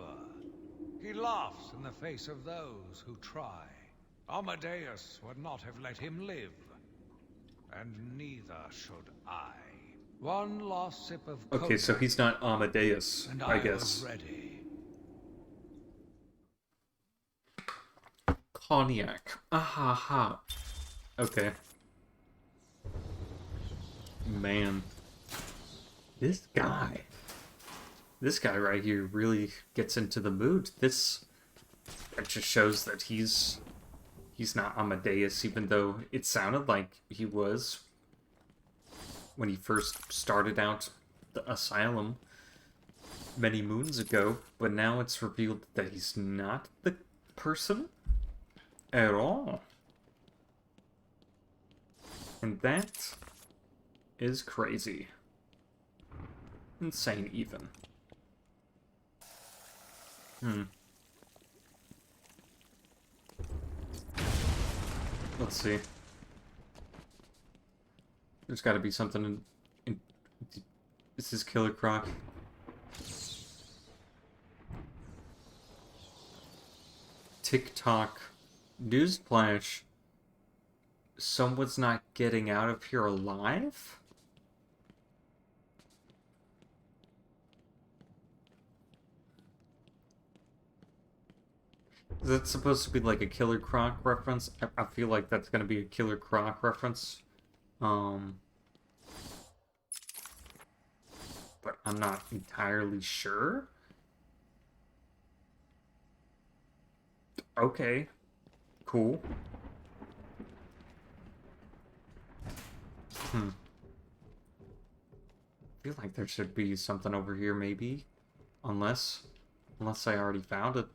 He laughs in the face of those who try. Amadeus would not have let him live. And neither should I. One last sip of coke. Okay, so he's not Amadeus, And I I guess. was ready. Cognac. Ah ha. Okay. Man. This guy right here really gets into the mood. That just shows that he's not Amadeus, even though it sounded like he was when he first started out the asylum many moons ago, but now it's revealed that he's not the person at all. And that is crazy. Insane, even. Let's see. There's got to be something in... This is Killer Croc. TikTok. Newsflash. Someone's not getting out of here alive? Is that supposed to be like a Killer Croc reference? I feel like that's going to be a Killer Croc reference. But I'm not entirely sure. Okay. Cool. I feel like there should be something over here, maybe. Unless I already found it.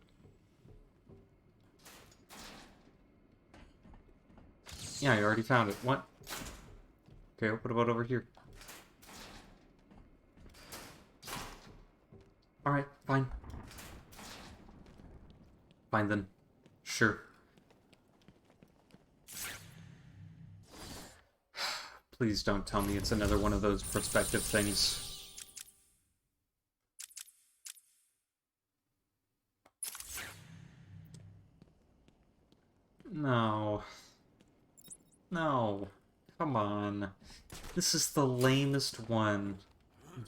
Yeah, I already found it. What? Okay, what about over here? Alright, fine. Fine then. Sure. Please don't tell me it's another one of those perspective things. No. No. Come on. This is the lamest one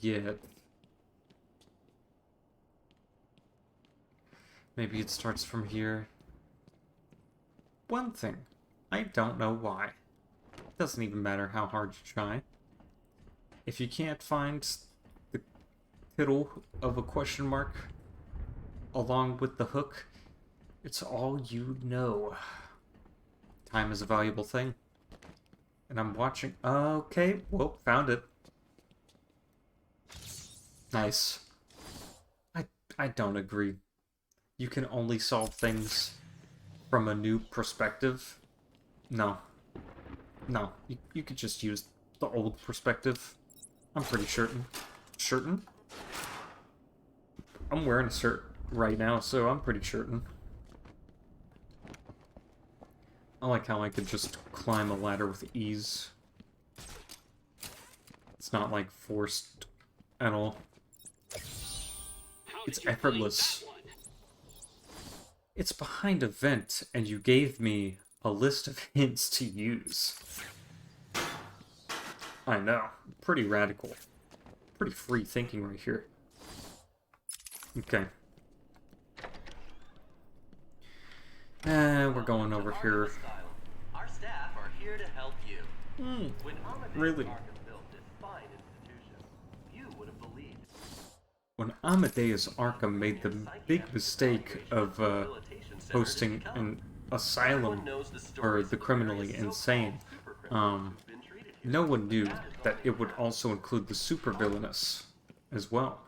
yet. Maybe it starts from here. One thing. I don't know why. It doesn't even matter how hard you try. If you can't find the title of a question mark along with the hook, it's all you know. Time is a valuable thing. And I'm watching... Okay, well, found it. Nice. I don't agree. You can only solve things from a new perspective. No. No, you could just use the old perspective. I'm pretty certain. Certain? I'm wearing a shirt right now, so I'm pretty certain. I like how I could just climb a ladder with ease. It's not, like, forced at all. It's effortless. It's behind a vent, and you gave me a list of hints to use. I know. Pretty radical. Pretty free thinking right here. Okay. We're going over here. Our staff are here to help you. When Amadeus Really? Arkham built this fine institution, few would have believed. When Amadeus Arkham made the big mistake of hosting an asylum for the criminally insane, no one knew that it would also include the supervillainous as well.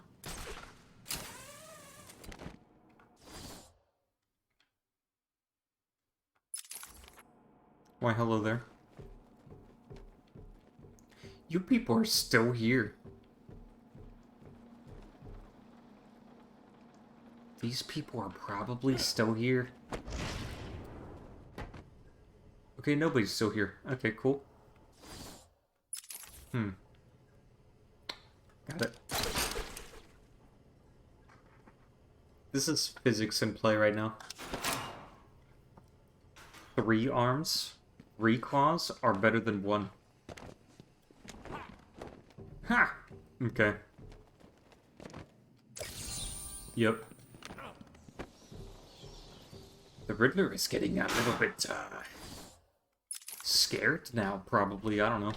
Why, hello there. You people are still here. These people are probably still here. Okay, nobody's still here. Okay, cool. Got it. This is physics in play right now. 3 arms, 3 claws are better than 1. Ha! Okay. Yep. The Riddler is getting a little bit, scared now, probably. I don't know.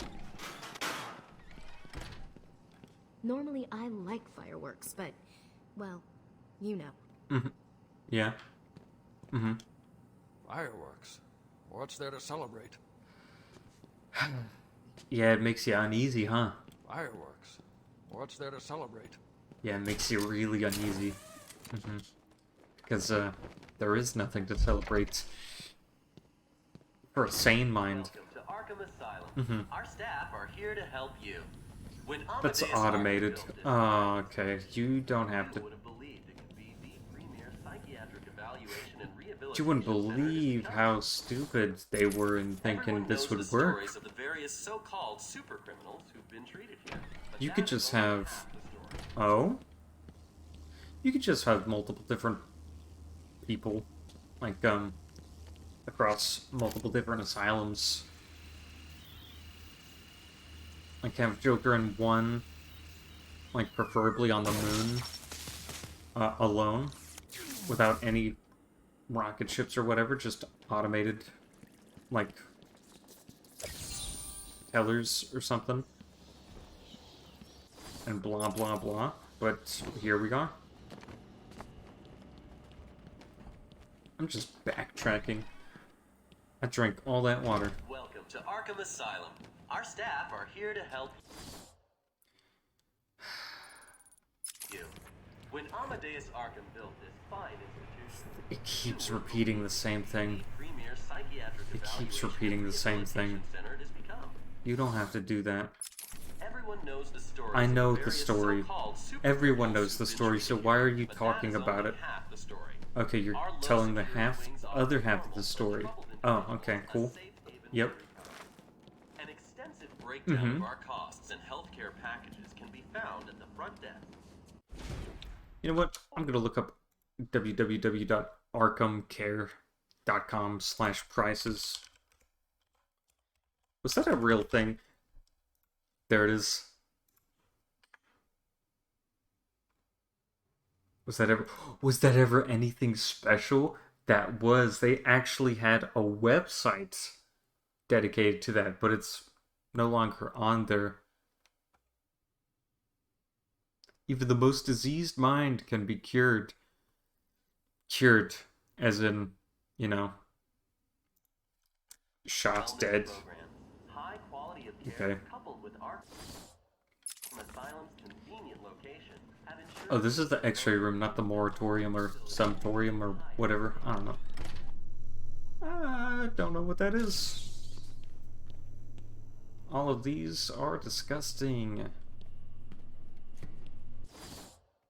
Normally I like fireworks, but, well, you know. Yeah. Fireworks? What's there to celebrate? Yeah, it makes you uneasy, huh? Fireworks? What's there to celebrate? Yeah, it makes you really uneasy. Because, there is nothing to celebrate. For a sane mind. Welcome to Arkham Asylum. Our staff are here to help you. When That's Amadeus automated. Arkham built this Oh, okay. You don't have you to... would have believed it could be the premier psychiatric evaluation and rehabilitation You wouldn't center it has believe become. how stupid they were in thinking Everyone this knows would the work. stories of the various so-called super criminals who've been treated here. But You that could is just only have... half the story. Oh? You could just have multiple different people, like, across multiple different asylums. Like, have Joker in one, like, preferably on the moon, alone, without any rocket ships or whatever, just automated, like, tellers or something. And blah, blah, blah. But here we are. I'm just backtracking. I drank all that water. Welcome to Arkham Asylum. Our staff are here to help you. When Amadeus Arkham built this fine institution, It keeps repeating the same thing. the premier psychiatric It keeps evaluation repeating and the same thing. rehabilitation center it has become. You don't have to do that. Everyone knows the story. I know the story. Everyone knows the who've been story, so treated why here, are you but that talking is about only it? half the story. Okay, you're Our telling the low-security wings offer other half of normal the but story. troubled Oh, individuals okay, a cool. safe haven Yep. to recover. An extensive breakdown of our costs and healthcare packages can be found at the front desk. You know what? I'm gonna look up www.arkhamcare.com/prices. Was that a real thing? There it is. Was that ever anything special? That was. They actually had a website dedicated to that, but it's no longer on there. Even the most diseased mind can be cured. Cured, as in, you know, shot Wellness dead. programs, high quality of care, Okay. coupled with Arkham Asylum's convenient location, have ensured Oh, this is the X-ray room, not the moratorium or sanatorium or whatever. I don't know. I don't know what that is. All of these are disgusting.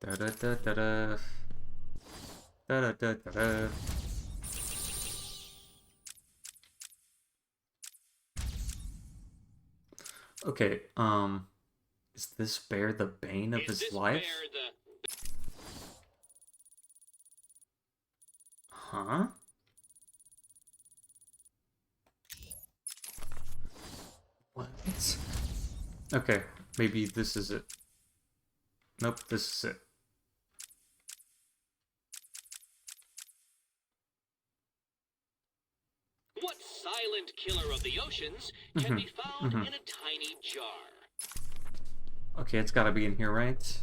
Da da da da da. Da da da da da. Okay, is this bear the bane of his life? Huh? What? Okay, maybe this is it. Nope, this is it. killer of the oceans can be found in a tiny jar. Okay, it's gotta be in here, right?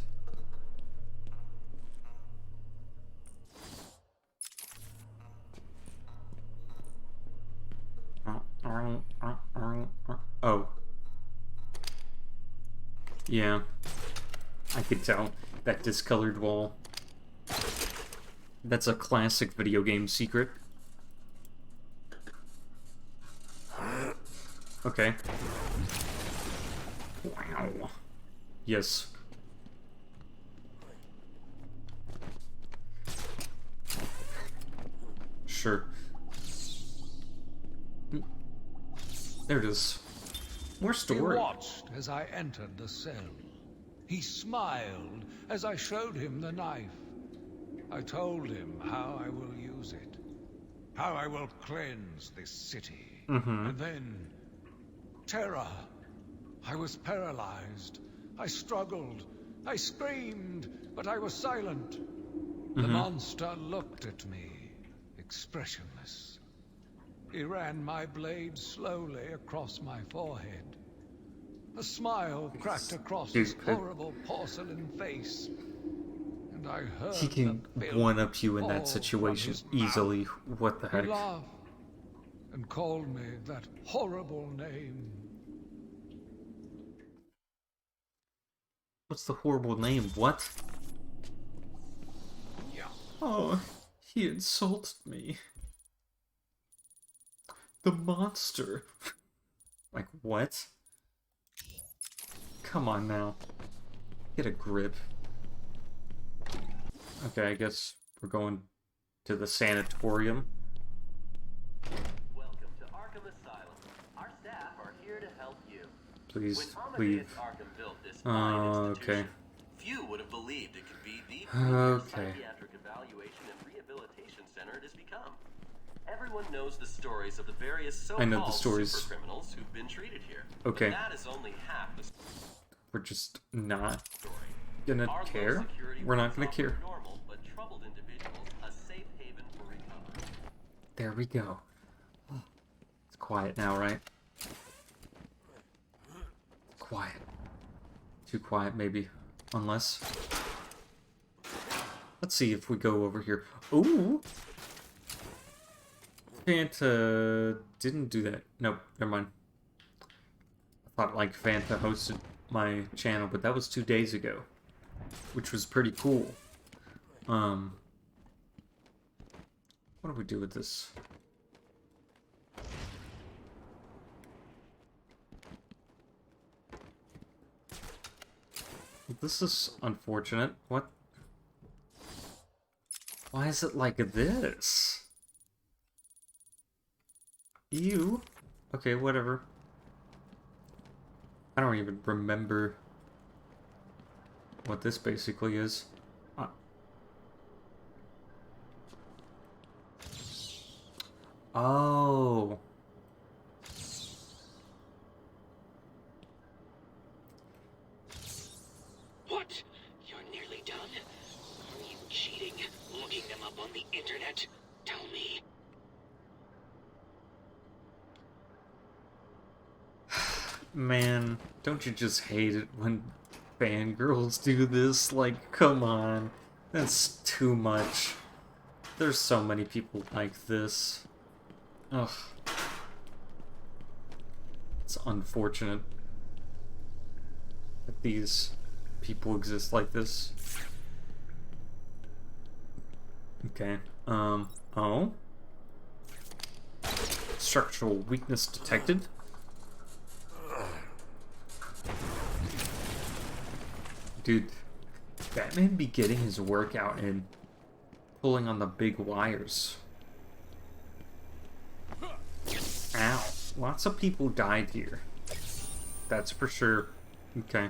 Oh. Yeah. I could tell. That discolored wall. That's a classic video game secret. Okay. Wow. Yes. Sure. There it is. More story. He watched as I entered the cell. He smiled as I showed him the knife. I told him how I will use it, how I will cleanse this city. And then, terror. I was paralyzed. I struggled. I screamed, but I was silent. The monster looked at me, expressionless. He ran my blade slowly across my forehead. A smile cracked across his horrible porcelain face. And I heard He can one-up you in that situation easily. What the heck? He laughed and called me that horrible name. What's the horrible name? What? Yeah. Oh, he insulted me. The monster. Like, what? Come on now. Get a grip. Okay, I guess we're going to the sanatorium. Welcome to Arkham Asylum. Our staff are here to help you. Please When leave. Amadeus Arkham built this fine institution, Okay. few would have believed it could be the premier Okay. psychiatric evaluation and rehabilitation center it has become. Everyone knows the stories of the various so-called super criminals who've been treated here. Okay. But that is only half the We're just not story. gonna Our low care. security We're not ones gonna offer care. normal but troubled individuals a safe haven for recovery. There we go. It's quiet now, right? Quiet. Too quiet, maybe. Unless... Let's see if we go over here. Ooh! Fanta didn't do that. Nope, never mind. I thought, like, Fanta hosted my channel, but that was 2 days ago. Which was pretty cool. What do we do with this? This is unfortunate. What? Why is it like this? Ew. Okay, whatever. I don't even remember what this basically is. Oh. What? You're nearly done? Are you cheating? Looking them up on the internet? Tell me. Man, don't you just hate it when fangirls do this? Like, come on. That's too much. There's so many people like this. Ugh. It's unfortunate that these people exist like this. Okay, oh? Structural weakness detected? Dude, Batman be getting his workout in, pulling on the big wires. Ow. Lots of people died here. That's for sure. Okay.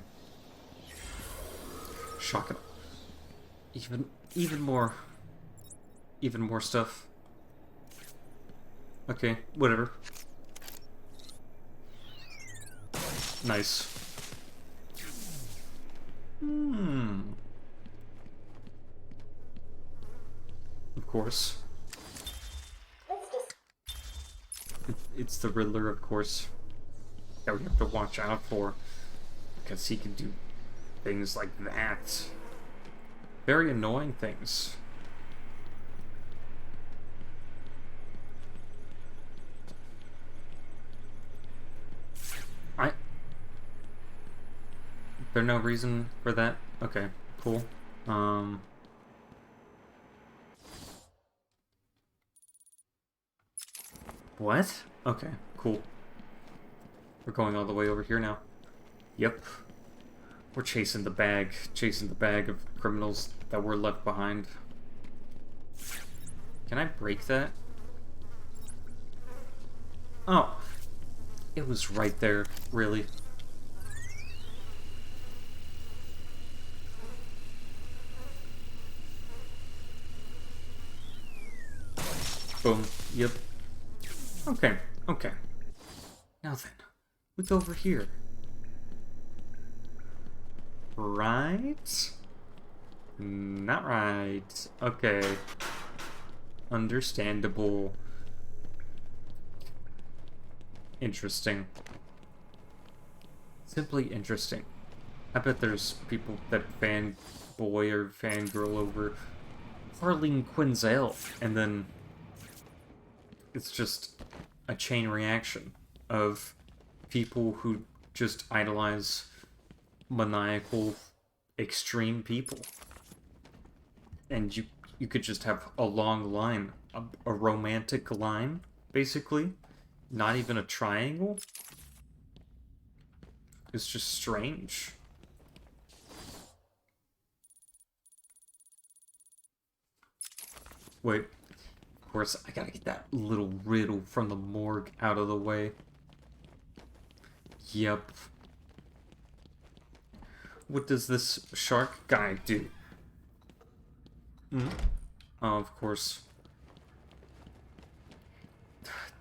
Shocking. Even more stuff. Okay, whatever. Nice. Of course. it's the Riddler, of course, that we have to watch out for, because he can do things like that. Very annoying things. There's no reason for that? Okay, cool. What? Okay, cool. We're going all the way over here now. Yep. We're chasing the bag of criminals that were left behind. Can I break that? Oh. It was right there, really. Boom. Yep. Okay. Okay. Now then, we go over here. Right? Not right. Okay. Understandable. Interesting. Simply interesting. I bet there's people that fanboy or fangirl over Harleen Quinzel, and then it's just a chain reaction of people who just idolize maniacal, extreme people. And you could just have a long line, a romantic line, basically. Not even a triangle. It's just strange. Wait. Of course, I gotta get that little riddle from the morgue out of the way. Yep. What does this shark guy do? Oh, of course.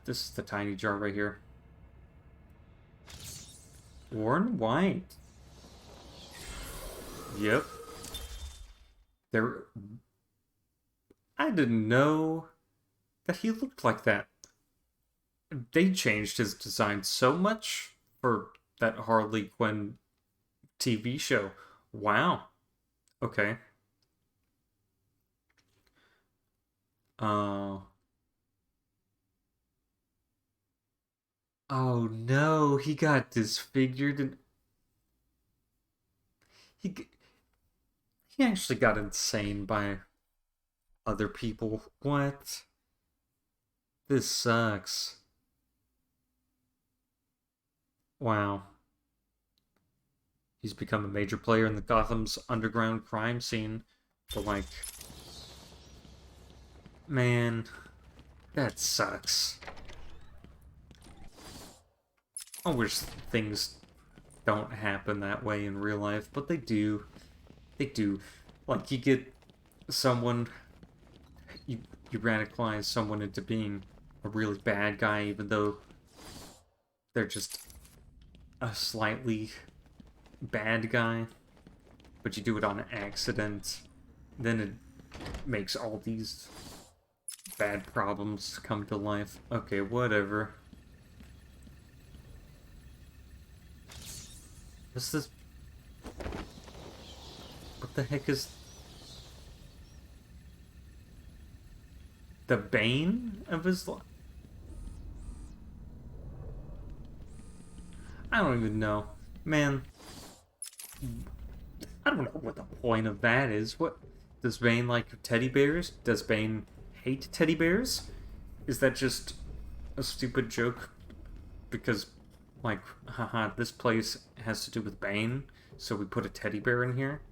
This is the tiny jar right here. Warren White. Yep. I didn't know that he looked like that. They changed his design so much for that Harley Quinn TV show. Wow. Okay. Oh no, he got disfigured and he actually got insane by other people. What? This sucks. Wow. He's become a major player in the Gotham's underground crime scene. But like, man, that sucks. I wish things don't happen that way in real life, but they do. They do. Like, you get someone, you radicalize someone into being a really bad guy, even though they're just a slightly bad guy, but you do it on accident, then it makes all these bad problems come to life. Okay, whatever. What's this? What the heck is... the bane of his life? I don't even know. Man, I don't know what the point of that is. What, does Bane like teddy bears? Does Bane hate teddy bears? Is that just a stupid joke? Because, like, haha, this place has to do with Bane, so we put a teddy bear in here?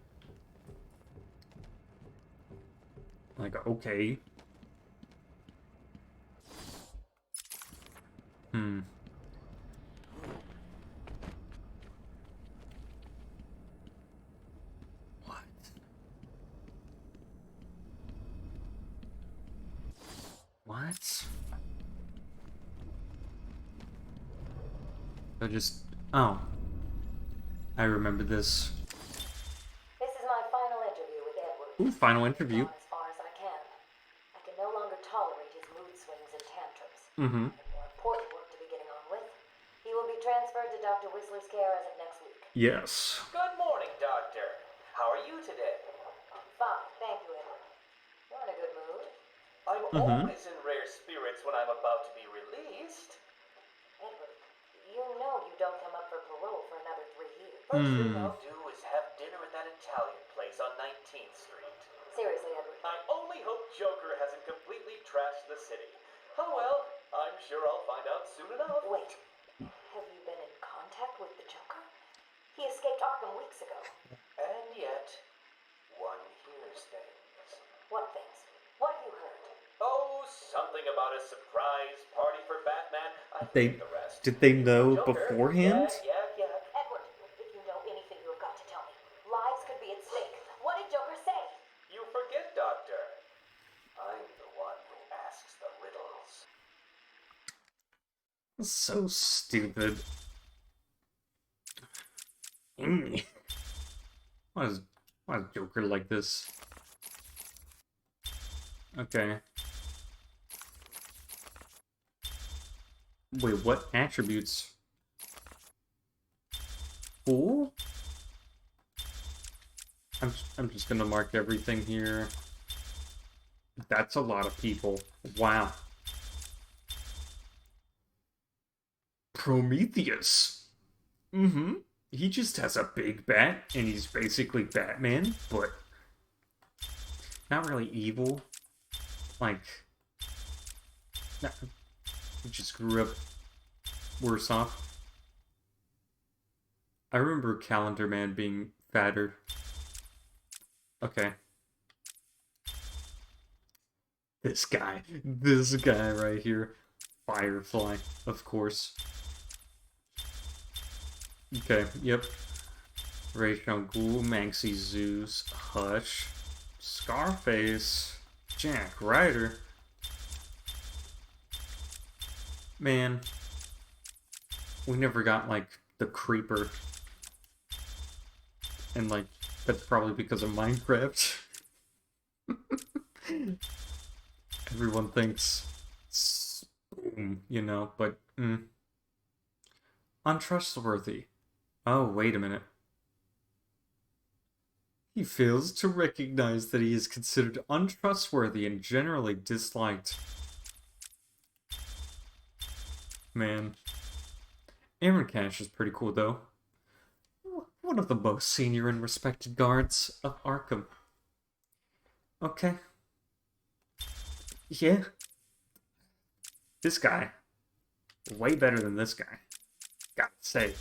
Like, okay. What? Oh. I remember this. This is my final interview with Edward. Ooh, final interview. As far as I can. I can no longer tolerate his mood swings and tantrums. Mm-hmm. More important work to be scare as of next week. Yes. Good morning, Doctor. How are you today? Fine, thank you, Edward. You're in a good mood. I'm always in rare spirits when I'm about to be released. Edward, you know you don't come up for parole for another 3 years. First thing I'll do is have dinner at that Italian place on 19th Street. Seriously, Edward. I only hope Joker hasn't completely trashed the city. Oh well, I'm sure I'll find out soon enough. Wait, have you been in contact with the Joker? He escaped Arkham weeks ago. And yet, one hears things. What things? What you heard? Oh, something about a surprise party for Batman. I They forget the rest. did they know Joker, beforehand? Yeah. Edward, if you know anything, you have got to tell me. Lives could be at stake. What did Joker say? You forget, Doctor. I'm the one who asks the riddles. So stupid. Why is Joker like this? Okay. Wait, what attributes? Fool? I'm just gonna mark everything here. That's a lot of people. Wow. Prometheus. He just has a big bat, and he's basically Batman, but not really evil. Like, he just grew up worse off. I remember Calendar Man being fatter. Okay. This guy right here. Firefly, of course. Okay, yep. Ra's al Ghul, Manxie Zeus, Hush, Scarface, Jack Ryder. Man, we never got, like, the Creeper. And, like, that's probably because of Minecraft. Everyone thinks, you know, but, untrustworthy. Oh, wait a minute. He fails to recognize that he is considered untrustworthy and generally disliked. Man. Aaron Cash is pretty cool, though. One of the most senior and respected guards of Arkham. Okay. Yeah. This guy. Way better than this guy. Gotta say.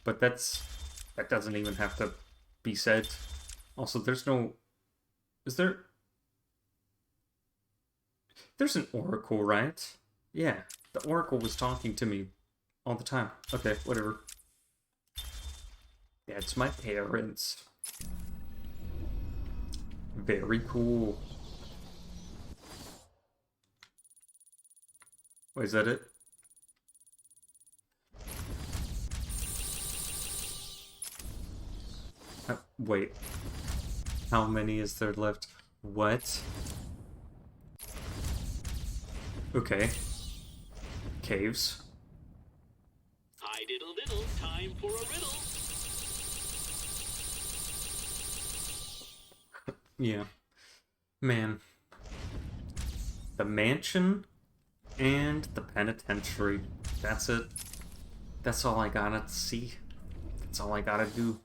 But that doesn't even have to be said. Also, there's no... Is there... There's an Oracle, right? Yeah. The Oracle was talking to me all the time. Okay, whatever. That's my parents. Very cool. Wait, is that it? Wait. How many is there left? What? Okay. Caves. Hi diddle diddle, time for a riddle. Yeah. Man. The mansion and the penitentiary. That's it. That's all I gotta see. That's all I gotta do.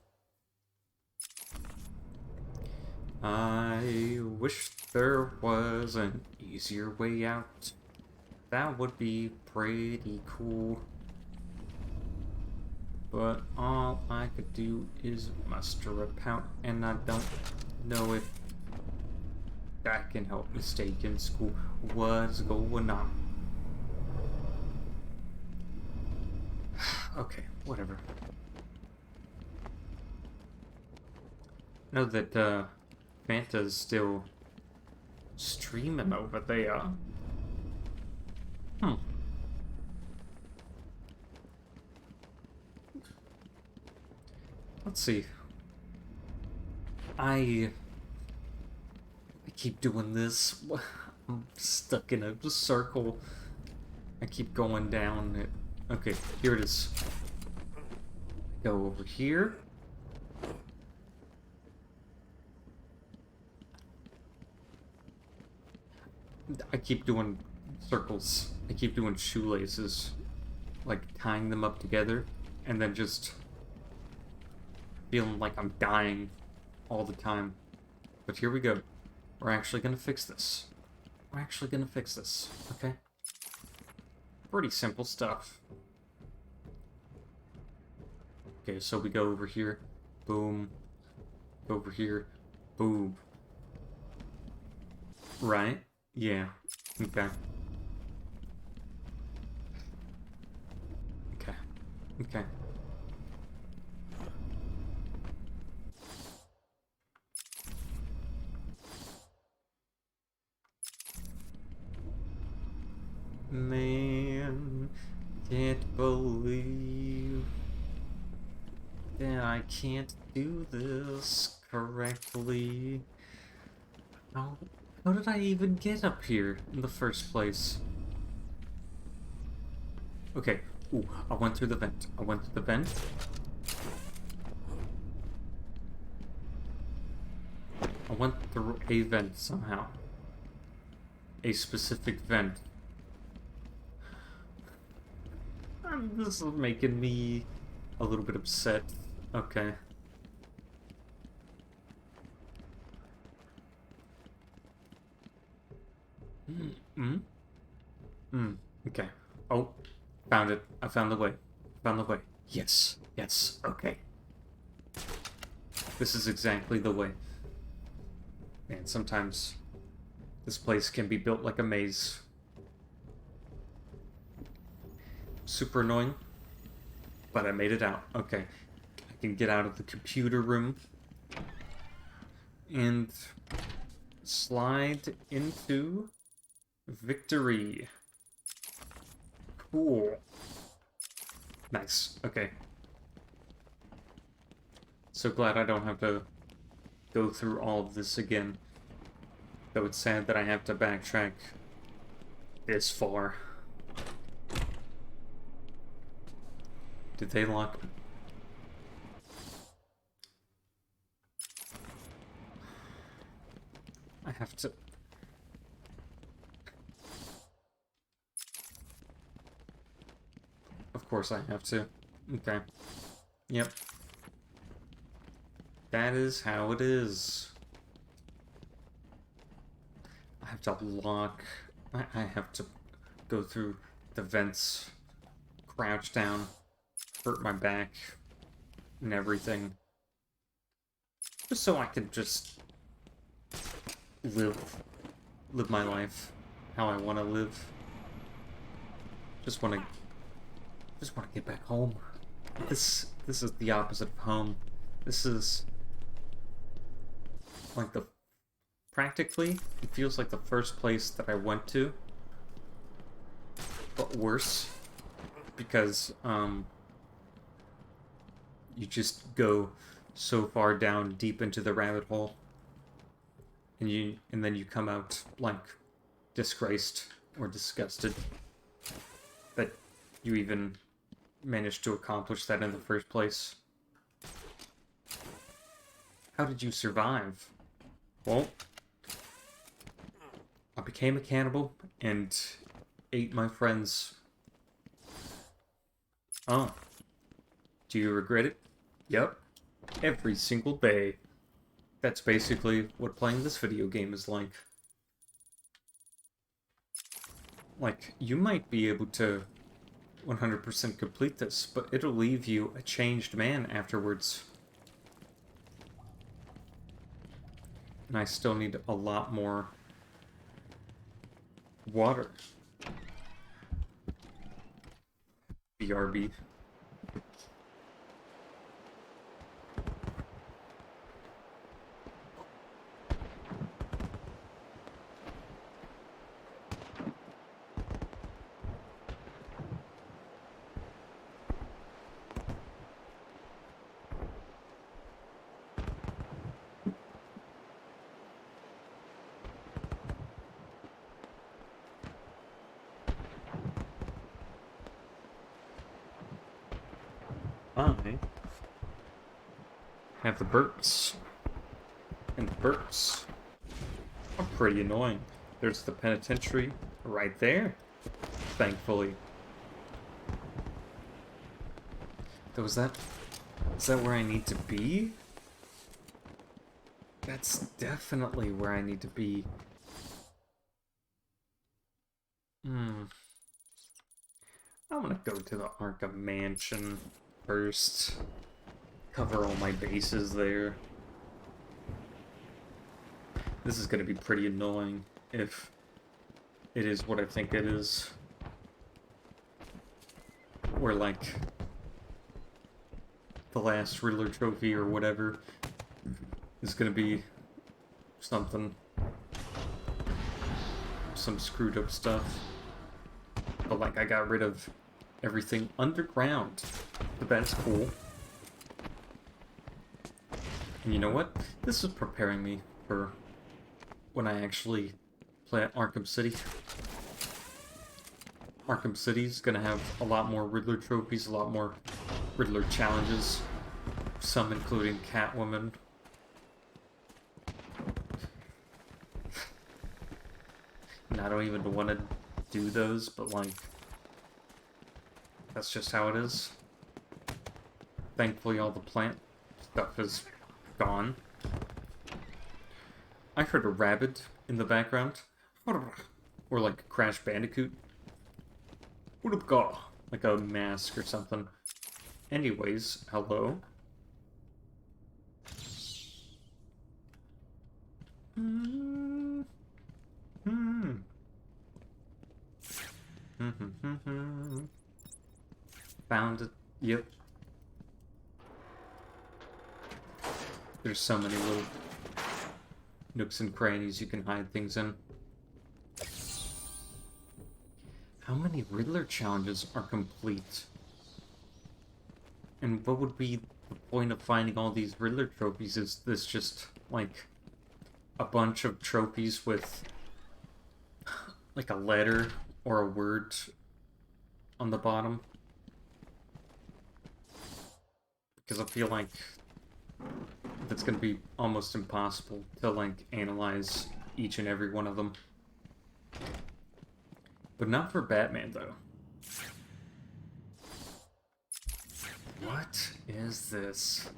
I wish there was an easier way out. That would be pretty cool. But all I could do is muster a pout, and I don't know if that can help me stay in school. What's going on? Okay, whatever. Know that, Fanta's still streaming over there. Let's see. I keep doing this. I'm stuck in a circle. I keep going down it. Okay, here it is. Go over here. I keep doing circles. I keep doing shoelaces. Like tying them up together and then just feeling like I'm dying all the time. But here we go. We're actually gonna fix this. We're actually gonna fix this, okay? Pretty simple stuff. Okay, so we go over here. Boom. Go over here. Boom. Right? Yeah. Okay. Okay. Okay. Man, can't believe that I can't do this correctly. How did I even get up here in the first place? Okay. Ooh, I went through the vent. I went through the vent. I went through a vent somehow. A specific vent. This is making me a little bit upset. Okay. Okay. Oh, found it. I found the way. Found the way. Yes. Yes. Okay. This is exactly the way. Man, sometimes this place can be built like a maze. Super annoying, but I made it out. Okay. I can get out of the computer room and slide into victory. Cool. Nice. Okay. So glad I don't have to go through all of this again. Though it's sad that I have to backtrack this far. Did they lock me? I have to... Of course I have to. Okay. Yep. That is how it is. I have to lock... I have to go through the vents, crouch down, hurt my back, and everything. Just so I can just live my life how I want to live. Just want to get back home. This is the opposite of home. This is like practically it feels like the first place that I went to, but worse, because you just go so far down deep into the rabbit hole, and then you come out like disgraced or disgusted that you even managed to accomplish that in the first place. How did you survive? Well, I became a cannibal and ate my friends. Oh. Do you regret it? Yep. Every single day. That's basically what playing this video game is like. Like, you might be able to 100% complete this, but it'll leave you a changed man afterwards. And I still need a lot more water. BRB. I have the burps. And the burps are pretty annoying. There's the penitentiary right there, thankfully. So is that where I need to be? That's definitely where I need to be. I'm gonna go to the Arkham Mansion first. Cover all my bases there. This is gonna be pretty annoying if it is what I think it is. Or like the last Riddler trophy or whatever is gonna be something. Some screwed up stuff. But like I got rid of everything underground. But that's cool. And you know what? This is preparing me for when I actually play at Arkham City. Arkham City's gonna have a lot more Riddler trophies, a lot more Riddler challenges. Some including Catwoman. And I don't even want to do those, but like, that's just how it is. Thankfully all the plant stuff is gone. I heard a rabbit in the background. Or like a Crash Bandicoot. Like a mask or something. Anyways, hello. Found it. Yep. There's so many little nooks and crannies you can hide things in. How many Riddler challenges are complete? And what would be the point of finding all these Riddler trophies? Is this just like a bunch of trophies with like a letter or a word on the bottom? Because I feel like that's going to be almost impossible to like analyze each and every one of them. But not for Batman though. What is this?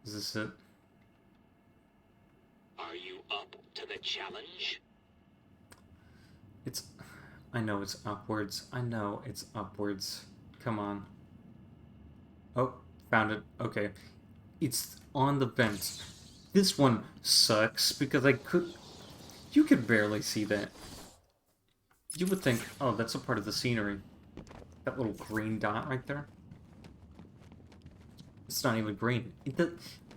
Is this it? Are you up to the challenge? I know it's upwards. I know it's upwards. Come on. Oh, found it. Okay. It's on the vent. This one sucks because you could barely see that. You would think, oh, that's a part of the scenery. That little green dot right there. It's not even green.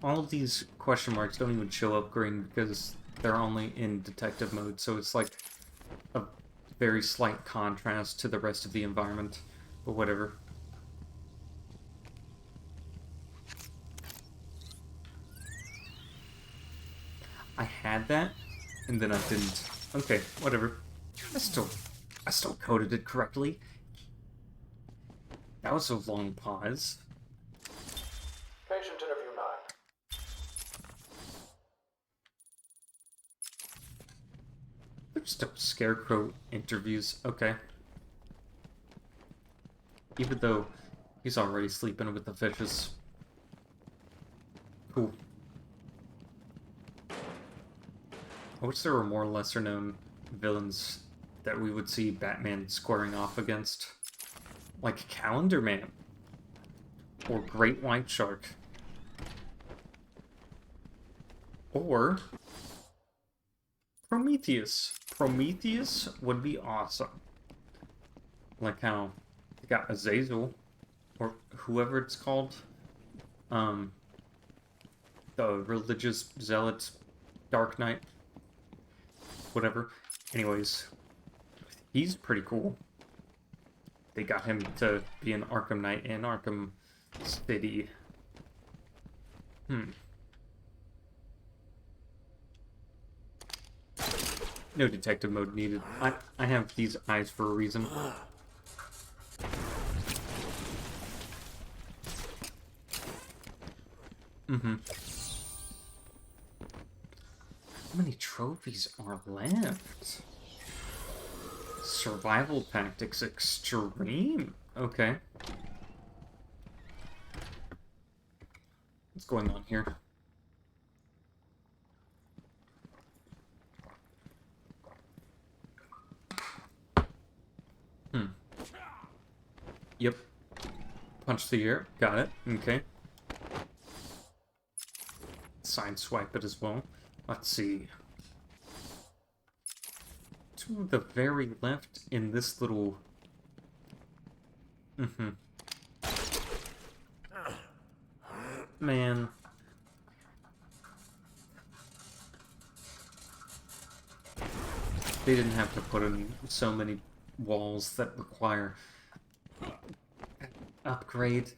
All of these question marks don't even show up green because they're only in detective mode, so it's like a very slight contrast to the rest of the environment, but whatever. I had that, and then I didn't. Okay, whatever. I still coded it correctly. That was a long pause. Patient interview 9. They're just scarecrow interviews. Okay. Even though he's already sleeping with the fishes. Cool. I wish there were more lesser-known villains that we would see Batman squaring off against. Like Calendar Man. Or Great White Shark. Or Prometheus. Prometheus would be awesome. Like how you got Azazel, or whoever it's called. The religious zealots, Dark Knight. Whatever. Anyways, he's pretty cool. They got him to be an Arkham Knight in Arkham City. No detective mode needed. I have these eyes for a reason. Mm-hmm. How many trophies are left? Survival Tactics Extreme? Okay. What's going on here? Yep. Punch the air. Got it. Okay. Sideswipe it as well. Let's see. To the very left in this little... Man. They didn't have to put in so many walls that require upgrade.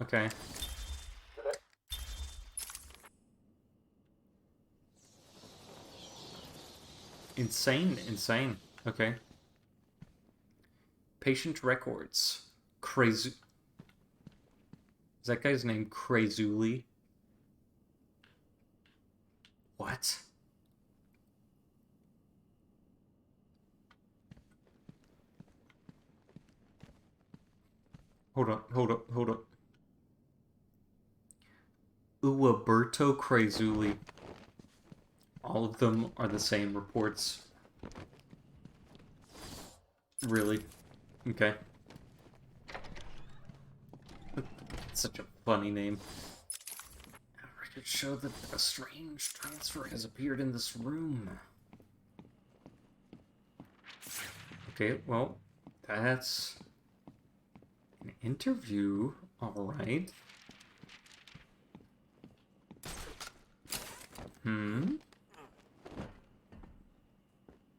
Okay. Insane. Okay. Patient records. Crazy. Is that guy's name Crazuli? What? Hold up. Uaberto Crazuli. All of them are the same reports. Really? Okay. Such a funny name. Records show that a strange transfer has appeared in this room. Okay, well, that's an interview, alright.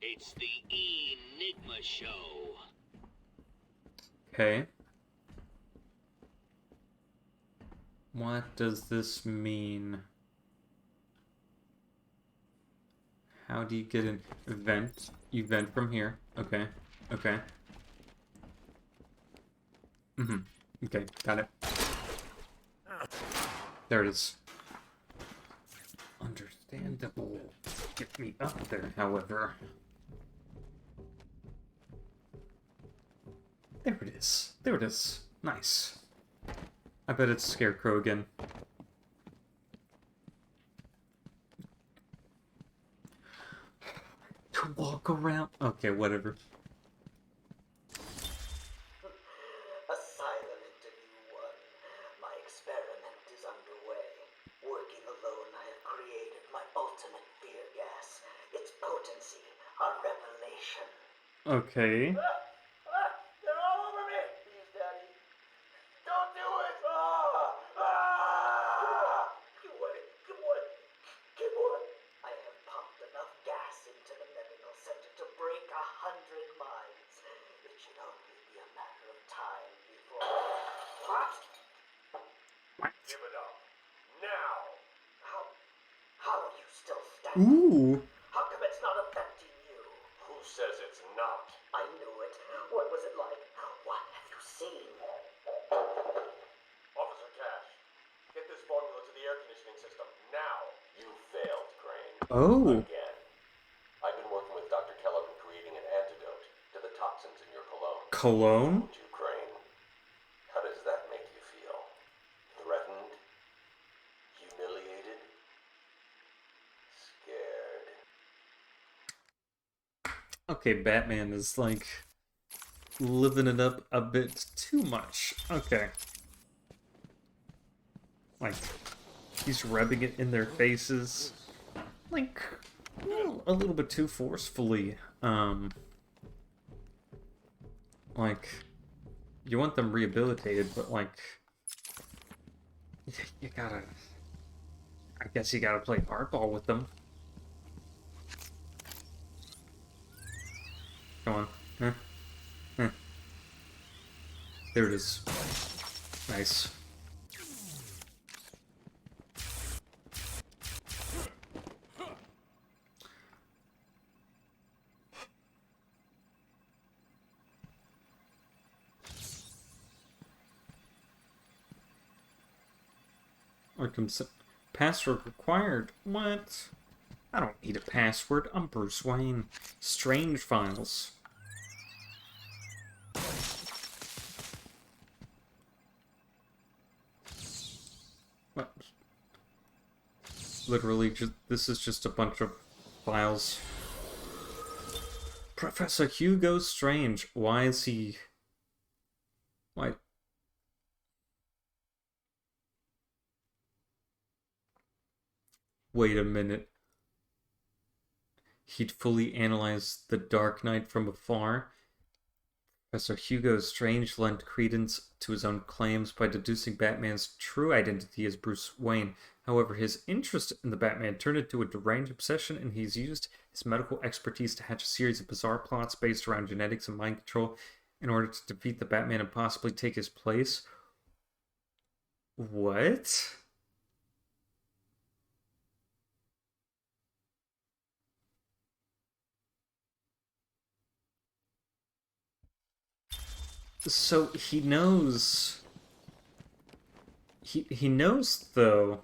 It's the Enigma Show. Okay. What does this mean? How do you get an event? You vent from here. Okay. Okay. Okay, got it. There it is. Understandable. Get me up there, however. There it is. There it is. Nice. I bet it's Scarecrow again. To walk around? Okay, whatever. Asylum Interview 1. My experiment is underway. Working alone, I have created my ultimate fear gas. Its potency, a revelation. Okay. They're all over me! Please, Daddy. Don't do it! Give one. I have pumped enough gas into the medical center to break 100 minds. It should only be a matter of time before... What? Give it up. Now! How are you still standing? Ooh. How come it's not affecting you? Who says it's not? I knew it. What was it like? What have you seen? Officer Cash, get this formula to the air conditioning system now. You failed, Crane. Oh. Again. I've been working with Dr. Keller in creating an antidote to the toxins in your cologne. Cologne? You, Crane. How does that make you feel? Threatened? Humiliated? Scared? Okay, Batman is like living it up a bit too much. Okay. Like, he's rubbing it in their faces. Like, a little bit too forcefully. Like, you want them rehabilitated, but like, you gotta, I guess you gotta play hardball with them. Come on. There it is. Nice. Password required. What? I don't need a password. I'm Bruce Wayne. Strange files. What? Literally, this is just a bunch of files. Professor Hugo Strange. Why is he... Why... Wait a minute. He'd fully analyzed the Dark Knight from afar. Professor Hugo Strange lent credence to his own claims by deducing Batman's true identity as Bruce Wayne. However, his interest in the Batman turned into a deranged obsession, and he's used his medical expertise to hatch a series of bizarre plots based around genetics and mind control in order to defeat the Batman and possibly take his place. What? So he knows... He knows, though...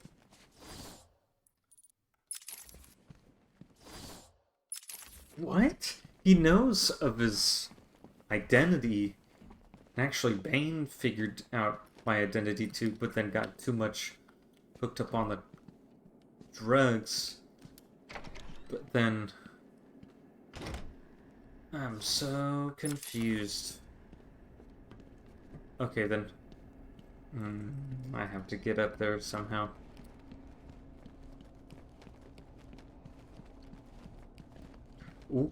What? He knows of his identity. And actually, Bane figured out my identity too, but then got too much hooked up on the drugs. But then... I'm so confused. Okay, then. I have to get up there somehow. Ooh,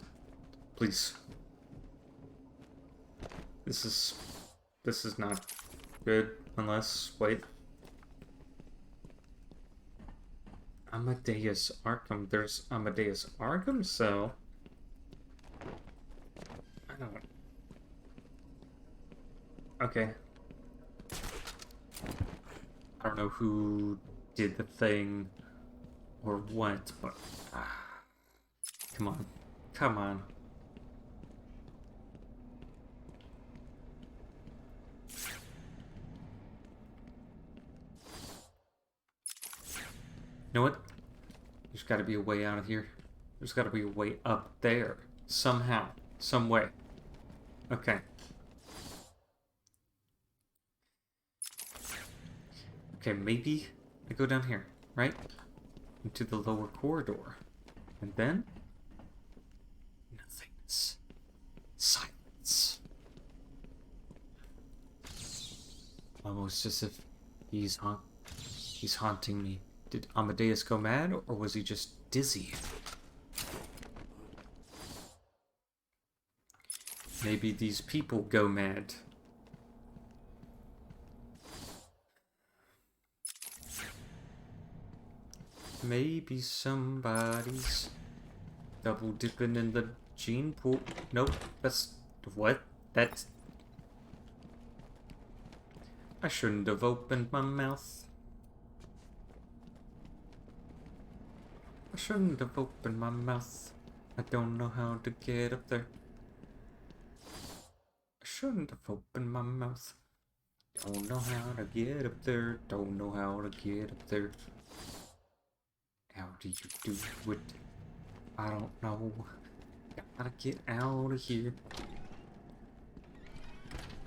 please. This is not good unless, wait. Amadeus Arkham. There's Amadeus Arkham, so I don't. Okay. I don't know who did the thing or what, but come on. Come on. You know what? There's got to be a way out of here. There's got to be a way up there. Somehow. Some way. Okay. Okay, maybe I go down here, right? Into the lower corridor. And then... nothingness. Silence. Almost as if he's haunting me. Did Amadeus go mad, or was he just dizzy? Maybe these people go mad. Maybe somebody's double dipping in the gene pool. Nope, that's... what? That's... I shouldn't have opened my mouth. I shouldn't have opened my mouth. I don't know how to get up there. I shouldn't have opened my mouth. Don't know how to get up there. Don't know how to get up there. How do you do it? I don't know. Gotta get out of here.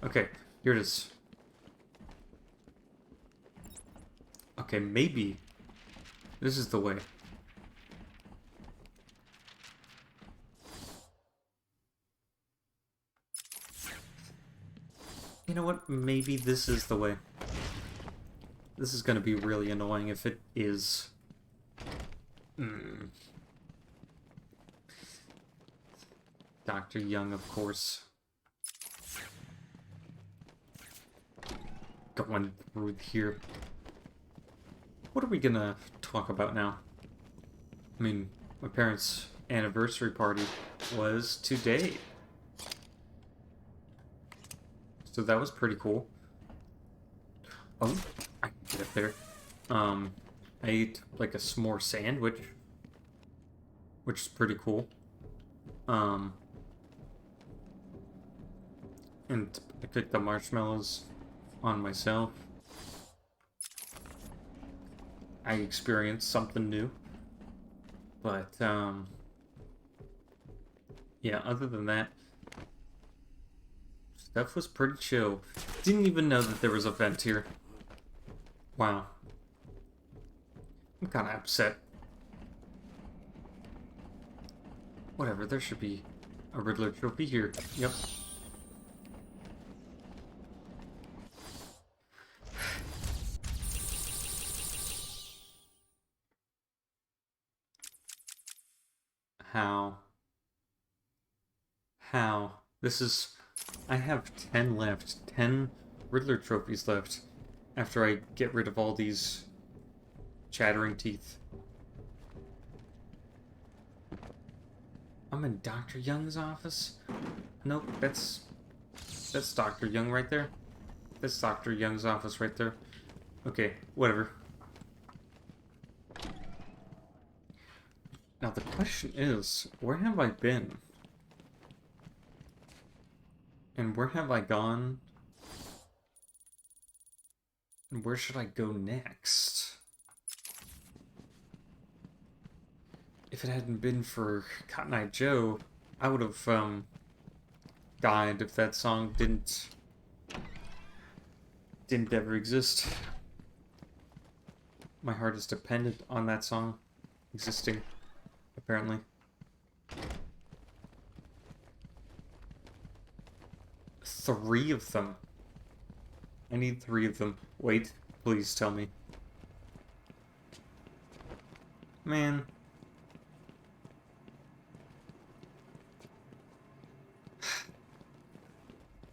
Okay, here it is. Okay, maybe this is the way. You know what? Maybe this is the way. This is gonna be really annoying if it is. Dr. Young, of course. Going through here. What are we gonna talk about now? I mean, my parents' anniversary party was today. So that was pretty cool. Oh, I can get up there. I ate like a s'more sandwich, which is pretty cool. And I cooked the marshmallows on myself. I experienced something new. But, yeah, other than that, stuff was pretty chill. Didn't even know that there was a vent here. Wow. I'm kind of upset. Whatever, there should be a Riddler trophy here. Yep. How? This is... I have 10 left. 10 Riddler trophies left. After I get rid of all these chattering teeth. I'm in Dr. Young's office? Nope, that's Dr. Young right there. That's Dr. Young's office right there. Okay, whatever. Now the question is, where have I been? And where have I gone? And where should I go next? If it hadn't been for Cotton Eye Joe, I would have died if that song didn't ever exist. My heart is dependent on that song existing, apparently. Three of them. I need 3 of them. Wait, please tell me. Man.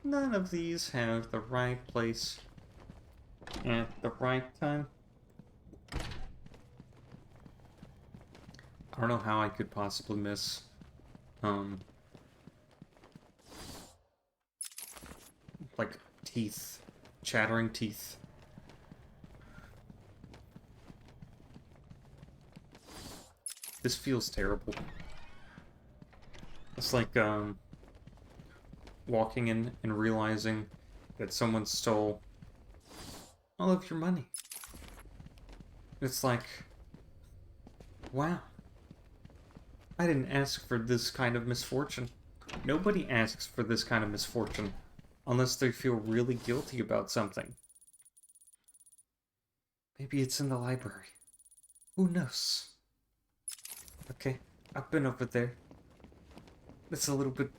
None of these have the right place at the right time. I don't know how I could possibly miss, like, teeth. Chattering teeth. This feels terrible. It's like, walking in and realizing that someone stole all of your money. It's like, wow. I didn't ask for this kind of misfortune. Nobody asks for this kind of misfortune unless they feel really guilty about something. Maybe it's in the library. Who knows? Okay, I've been over there. It's a little bit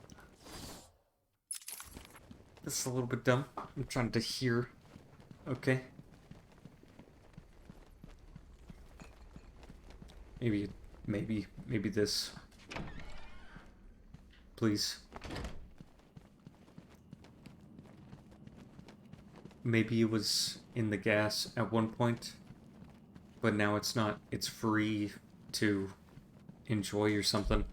dumb. I'm trying to hear. Okay. Maybe this. Please. Maybe it was in the gas at one point, but now it's not. It's free to enjoy or something.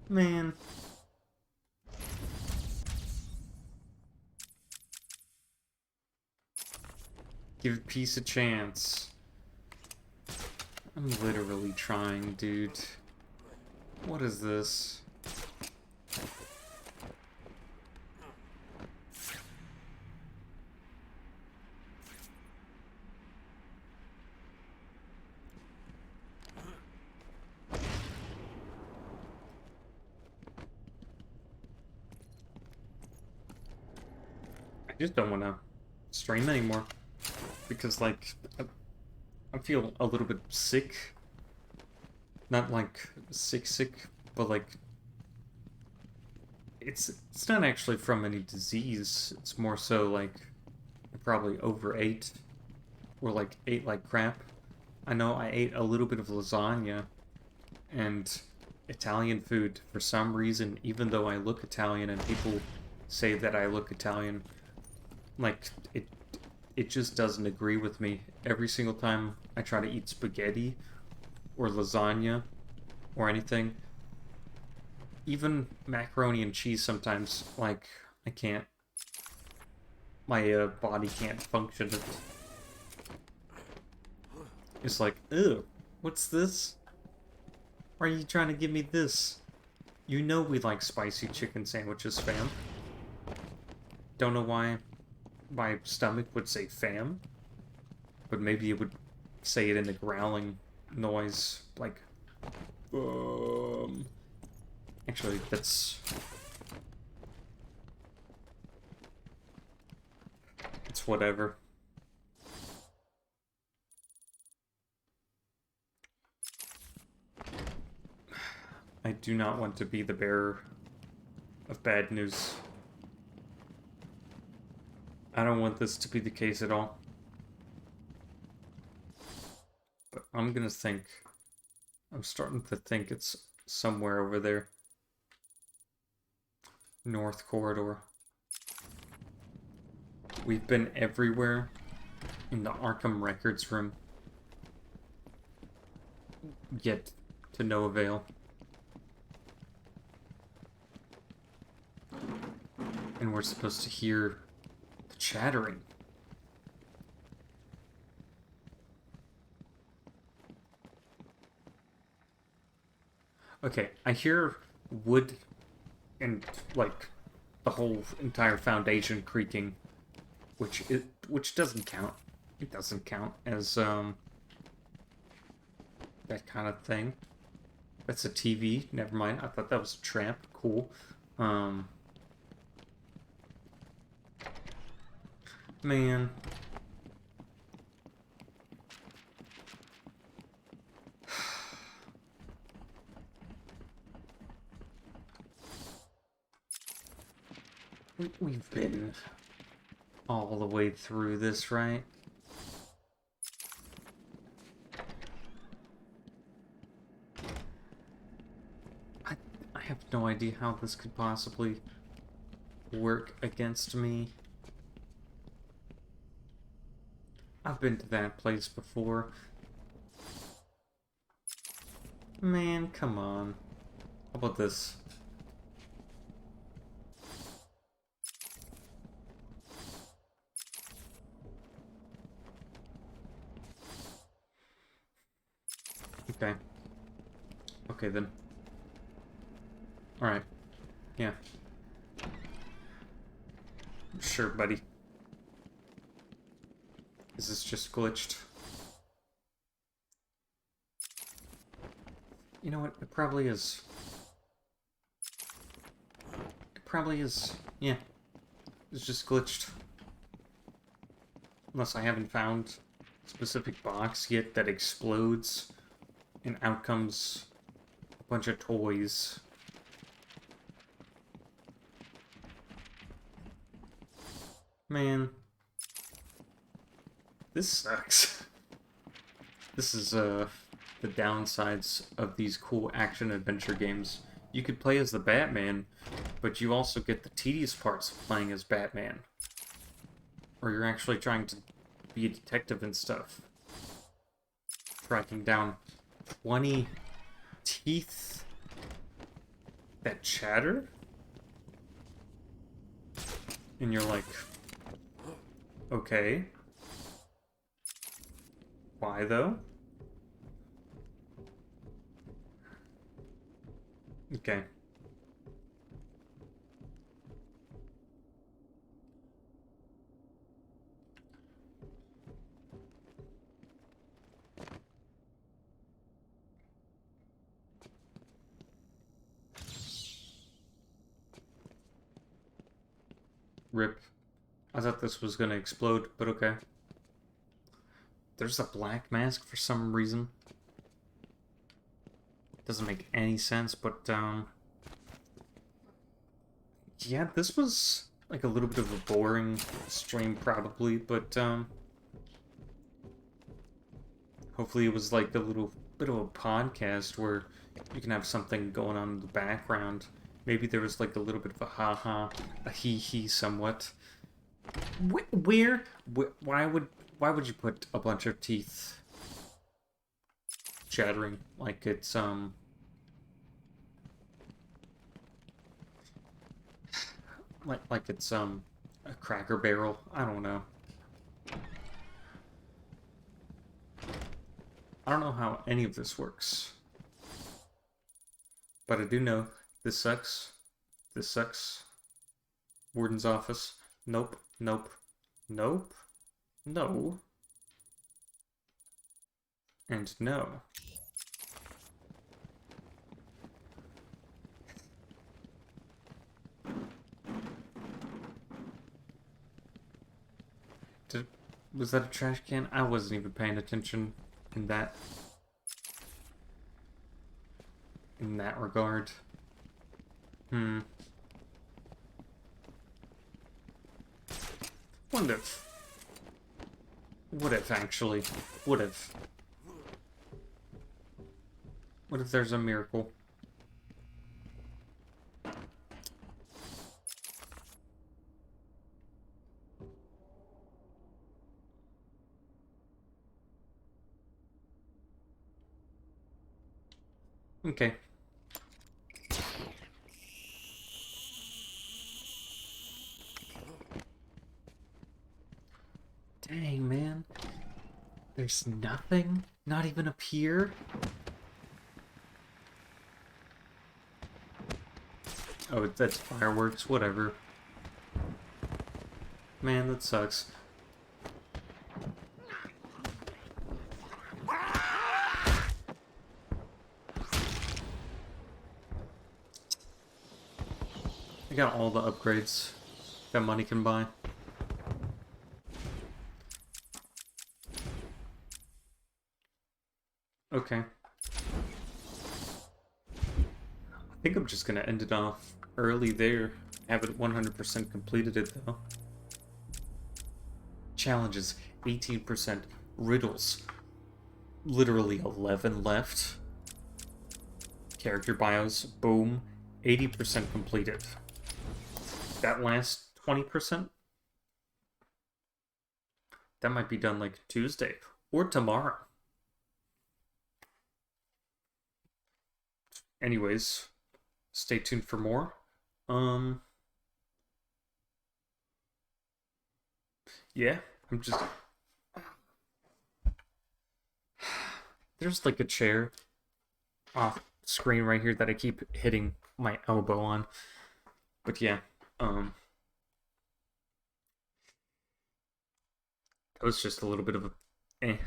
Man. Give peace a chance. I'm literally trying, dude. What is this? I just don't want to stream anymore. Because, like, I feel a little bit sick. Not, like, sick, but, like, it's not actually from any disease. It's more so, like, I probably overate. Or, like, ate like crap. I know I ate a little bit of lasagna. And Italian food, for some reason, even though I look Italian and people say that I look Italian, like, it just doesn't agree with me. Every single time I try to eat spaghetti or lasagna or anything, even macaroni and cheese sometimes, like, I can't. my body can't function. It's like, ew, what's this? Why are you trying to give me this? You know we like spicy chicken sandwiches, fam. Don't know why my stomach would say fam, but maybe it would say it in a growling noise, like, Actually, it's whatever. I do not want to be the bearer of bad news. I don't want this to be the case at all. But I'm starting to think it's somewhere over there. North Corridor. We've been everywhere in the Arkham Records room. Yet to no avail. And we're supposed to hear the chattering. Okay, I hear wood and, like, the whole entire foundation creaking, which doesn't count. It doesn't count as, that kind of thing. That's a TV. Never mind. I thought that was a tramp. Cool. Man. We've been all the way through this, right? I have no idea how this could possibly work against me. I've been to that place before. Man, come on. How about this? Okay. Okay, then. Alright. Yeah. Sure, buddy. Is this just glitched? You know what? It probably is. It probably is. Yeah. It's just glitched. Unless I haven't found a specific box yet that explodes and out comes a bunch of toys. Man. This sucks. This is, the downsides of these cool action-adventure games. You could play as the Batman, but you also get the tedious parts of playing as Batman. Or you're actually trying to be a detective and stuff. Tracking down 20 teeth that chatter? And you're like, okay. Why, though? Okay. Rip. I thought this was gonna explode, but okay. There's a black mask for some reason. Doesn't make any sense, but, yeah, this was, like, a little bit of a boring stream, probably, but, hopefully it was, like, a little bit of a podcast where you can have something going on in the background. Maybe there was, like, a little bit of a ha-ha, a hee-hee somewhat. Why would you put a bunch of teeth chattering like it's like it's A Cracker Barrel. I don't know. I don't know how any of this works. But I do know this sucks. This sucks. Warden's office. Nope. Nope. Nope. No. And no. Was that a trash can? I wasn't even paying attention in that regard. What if actually? What if there's a miracle? Okay. Dang, man. There's nothing? Not even a pier? Oh, that's fireworks. Whatever. Man, that sucks. I got all the upgrades that money can buy. Okay. I think I'm just gonna end it off early there. Haven't 100% completed it though. Challenges, 18%. Riddles, literally 11 left. Character bios, boom, 80% completed. That last 20%? That might be done like Tuesday or tomorrow. Anyways, stay tuned for more. Yeah, I'm just... There's like a chair off screen right here that I keep hitting my elbow on. But yeah, that was just a little bit of a... I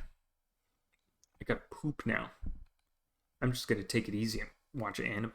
got poop now. I'm just gonna take it easy and watch anime.